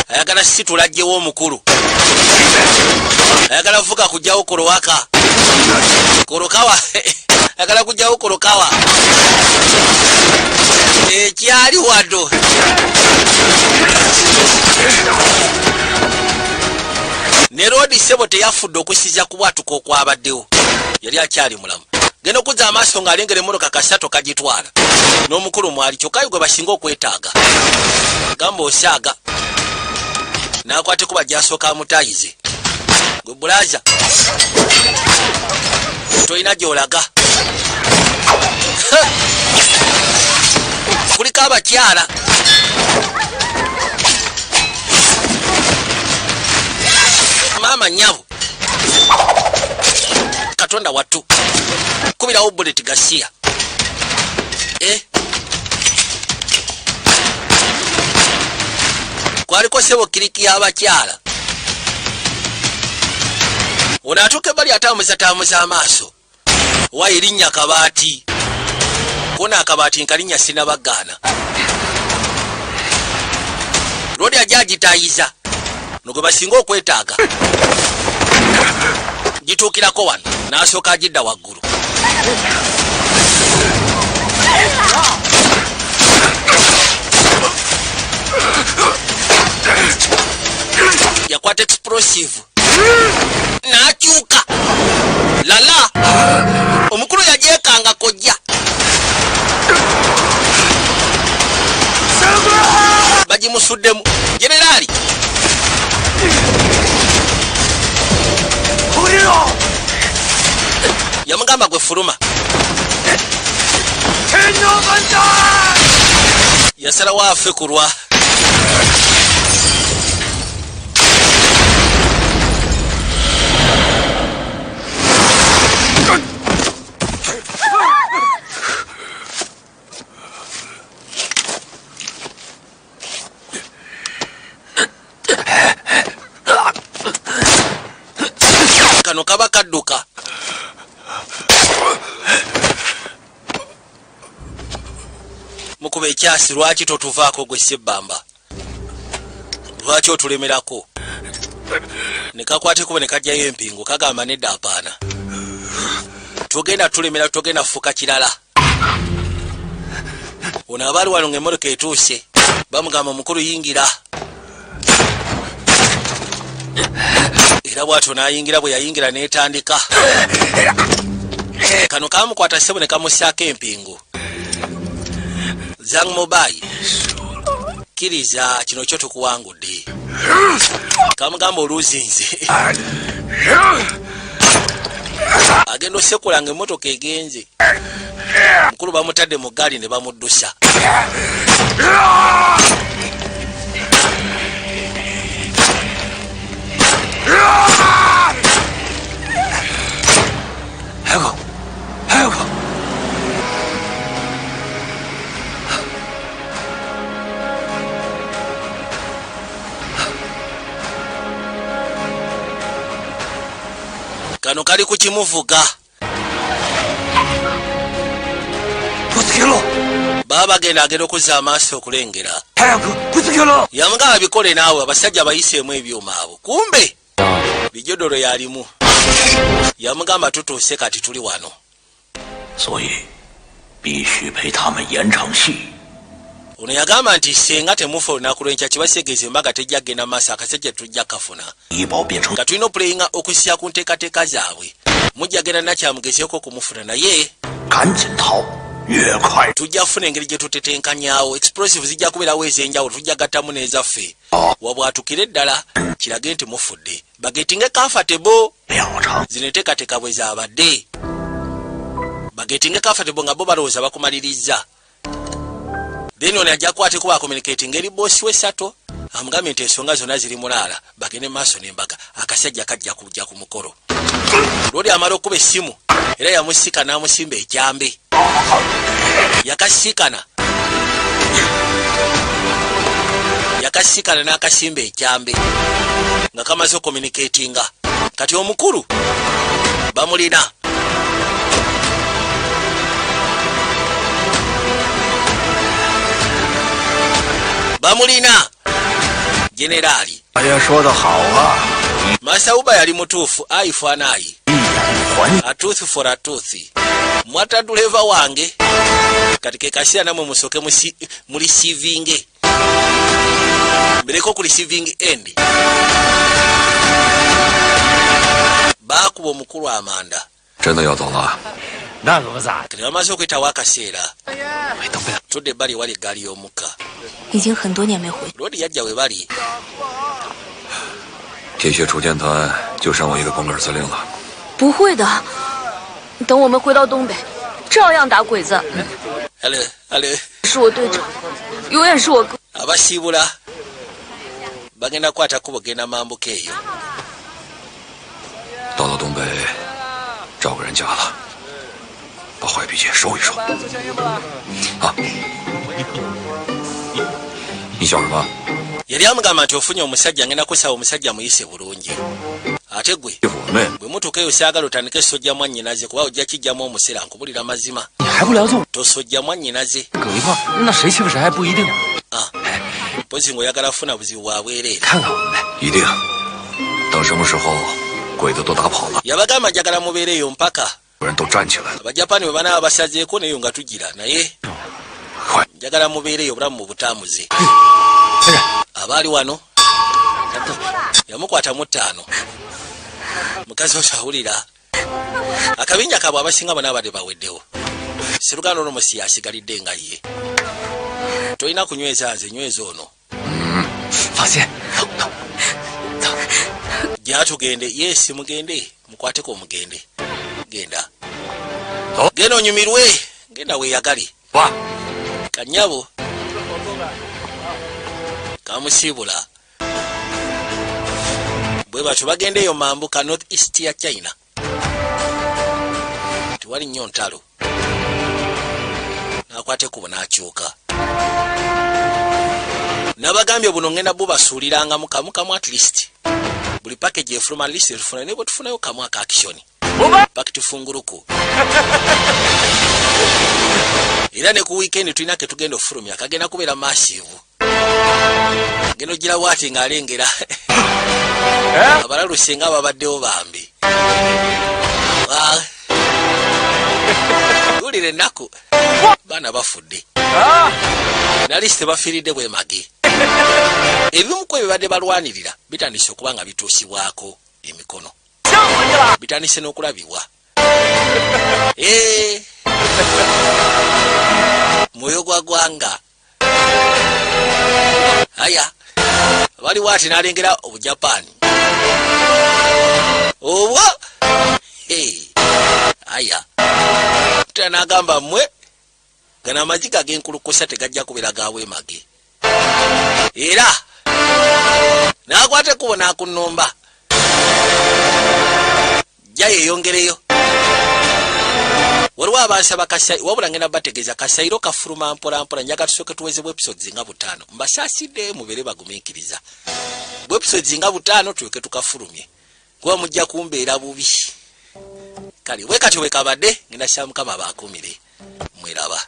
ayagala situla ajjewo omukulu, ayagala vuga kujjawo korowaka korokawa ayagala kujjawo korokawa ekyali wado. Ne Rodi Sebo teyafudde okusiza kubwatuka okwabaddewo, yali akyali mulamu. Genda okuzza amaaso ng'alengera emmotoka kasato kagitwala n'omukulu mwali, kyokka gwe basinga okwetaaga. Gamba osaaga n'akwata kuba gy'asooka amutayize. Gwe bulaza tolina gy'olaga. Kuliko abakyala maama nyabo Katonda watu kubirawo bullet Garcia. Kwaliko Sebo kiriki y'abakyala. Ono atuuka ebbali atamuza amaaso wa erinnya akabaati, kona akabaati nkalinnya sinabagaana. Rodi ajja agitayiza no gwe basinga okwetaaga, gituukirako wano n'asooka agidda waggulu. Yakwata explosive n'akyuka lala, omukulu yagyekanga kojja. Bagimusuddemu generali. Yamugamba gwe fuluma. Yasalawo afe kulwa. Kano kaba kadduka. Mukuba ekyasi, lwaki totuvaako gwe Sebbamba? Lwaki otulemerako? Ne kakwate kuba ne kajjayo empingu kagamba nedda apaana. Tugenda tulemera, tugenda fuka kirala. Ono abaali wano ng'emmotoka etuuse bamugamba mukulu yingira. Era bw'atyo n'ayingira, bwe yayingira n'etandika. Kano kamukwata Sebo ne kamussaako empingu. Zang Mobai kiriza kino kyo tukuwangudde. Kamugamba oluzinze agenda osekulanga emmotoka egenze. Mukulu bamutadde mu ggaali ne bamuddusa. Kano kali ku kimuvuga. Baba agenda okuzza amaaso okulengera. Yamugamba bikole naawe, abasajja bayiseemu ebyuma abo. Kumbe bijodolo yalimu. Yamugamba tutuuse kati tuli wano. Ono yagamba nti senga temufa olunaku lw'enkya kibasegeeza embaga tejja kgenda maaso, akasajja tujja kafuna. Nga tulina opuleyinga okussya ku nteekateeka zaabwe. Mujja genda nakyamugezeeko kumufuna naye tujja kufuna engeri gye tutetenkanyaawo. Explosive zijja kubeerawo ez'enjawulo, tujja gattamu n'ezaffe. Wabwatukire ddala kirage nti mufudde. Bagetinge comfortable. Zino enteekateeka bwe zaabadde. Bagetinge comfortable nga bo balowooza bakumaliriza. Then ono ajja kwate kuba communicating eri boss we Sato. Amugambye nti ensonga zonna ziri mulaala, bagende maaso n'embaga. Akasajja kajja kujja ku mukolo. Lodi amala okuba essimu era yamusika n'amusimba ekyambe. Yakasikana n'akasimba ekyambe nga kamaze communicatinga. Kati omukulu bamulina generali. 大爷说得好啊， Masauba yali mutuufu ayi fwana ayi. 还 A tooth for a tooth. Mwata duleva wange kati ke kasira namwe musoke mu receiving. Mbeleko ku receiving end. Bakuba omukulu Amanda. 真的要走了？ 那可不咋。 Kati bamaze okwetawo akaseera. Tudde ebbali wali eggaali y'omukka. 已经很多年没回。 Lodi yajja we bali. 铁血锄剑团就剩我一个光杆司令了。 不会的，等我们回到东北，照样打鬼子。 Hello. 是我队长，永远是我哥。 Abasiibula bagenda kukwata kubo genda mambuka eyo. 到了东北，找个人家了，把坏脾气收一收。啊！你笑什么？ Yali amugamba nti ofunye omusajja ngenda kusaba omusajja muyise bulungi. Ate gwe 我们 bwe mutuuka eyo saagala otandike essojja mwannyinaze kuba ojja kijjamu omusera nkubulira mazima. 你还不了解我？ Tosojja mwannyinaze. 搁一块儿，那谁欺负谁还不一定。 Mpozi ng'oyagala kufuna buzibu bwa bwereere. 看看我们， 一定。等什么时候鬼子都打跑了， Yabagamba njagala mubeereeyo mpaka 人都站起来了。 abajapani bwe banaaba basazeeko neyo nga tugira naye 快！ njagala mubeereeyo obulamu mu butaamuze. Abaali wano yamukwatamu 5. Mukazi oyo awulira akabinja kaabwe abasinga bonna abadde baweddewo. Siruganda Olomosi yasigalidde nga ye. Tolina kunyweza nze nyweza ono. 放心，走。 Jja tugende. Yes mugende. Mukwateko omugende. Genda. Oh. Genda onyumirwe. Genda weeyagale. 爸， Kanyabo kamusiibula. Bwe batyo bagendeeyo mambuka North East ya China. Tewali nnyo ntalo. Nakwate kubo n'akyuka. Nabagambye buno ngenda bubasuuliranga mu kamu at least. Buli package efuluma at least efuna ne bwe tufunayo kamu aka action. Pakiti funguruku. Era ne ku weekend tulina ke tugenda ofulumya kagenda kubeera massive. Geno gira wati ng'alengera. Abalalu singa babaddewo bambi. Tulire ennaku baana bafudde. Nali tebafiiridde bwe mage. Ebimu ku ebibadde balwanirira bitandise okuba nga bituusibwako emikono. Bitandise n'okulabibwa. Mwoyo gwa gwanga. Aya. Waliwo ati n'alengera Obujapani. Obwo. Aya. Tanagamba mmwe. Gana amajiga ag'enkulukusa tegajja kubeera gawe mage. Era n'akwate kubo n'akunnomba. Jja yeeyongereyo. Waliwo abansaba Kasai wabula ngenda bategeeza Kasairo kafuluma mpola mpola njagala tusooke tuwezebwa episodes nga 5. Mbasaasidde mubeere bagumiikiriza. Bwe episodes nga 5 tulyoke tukafulumye. Kuba mujja kumbeera bubi. Kale we kati we kabadde ngenda sya Mukama baakumire. Mweraba.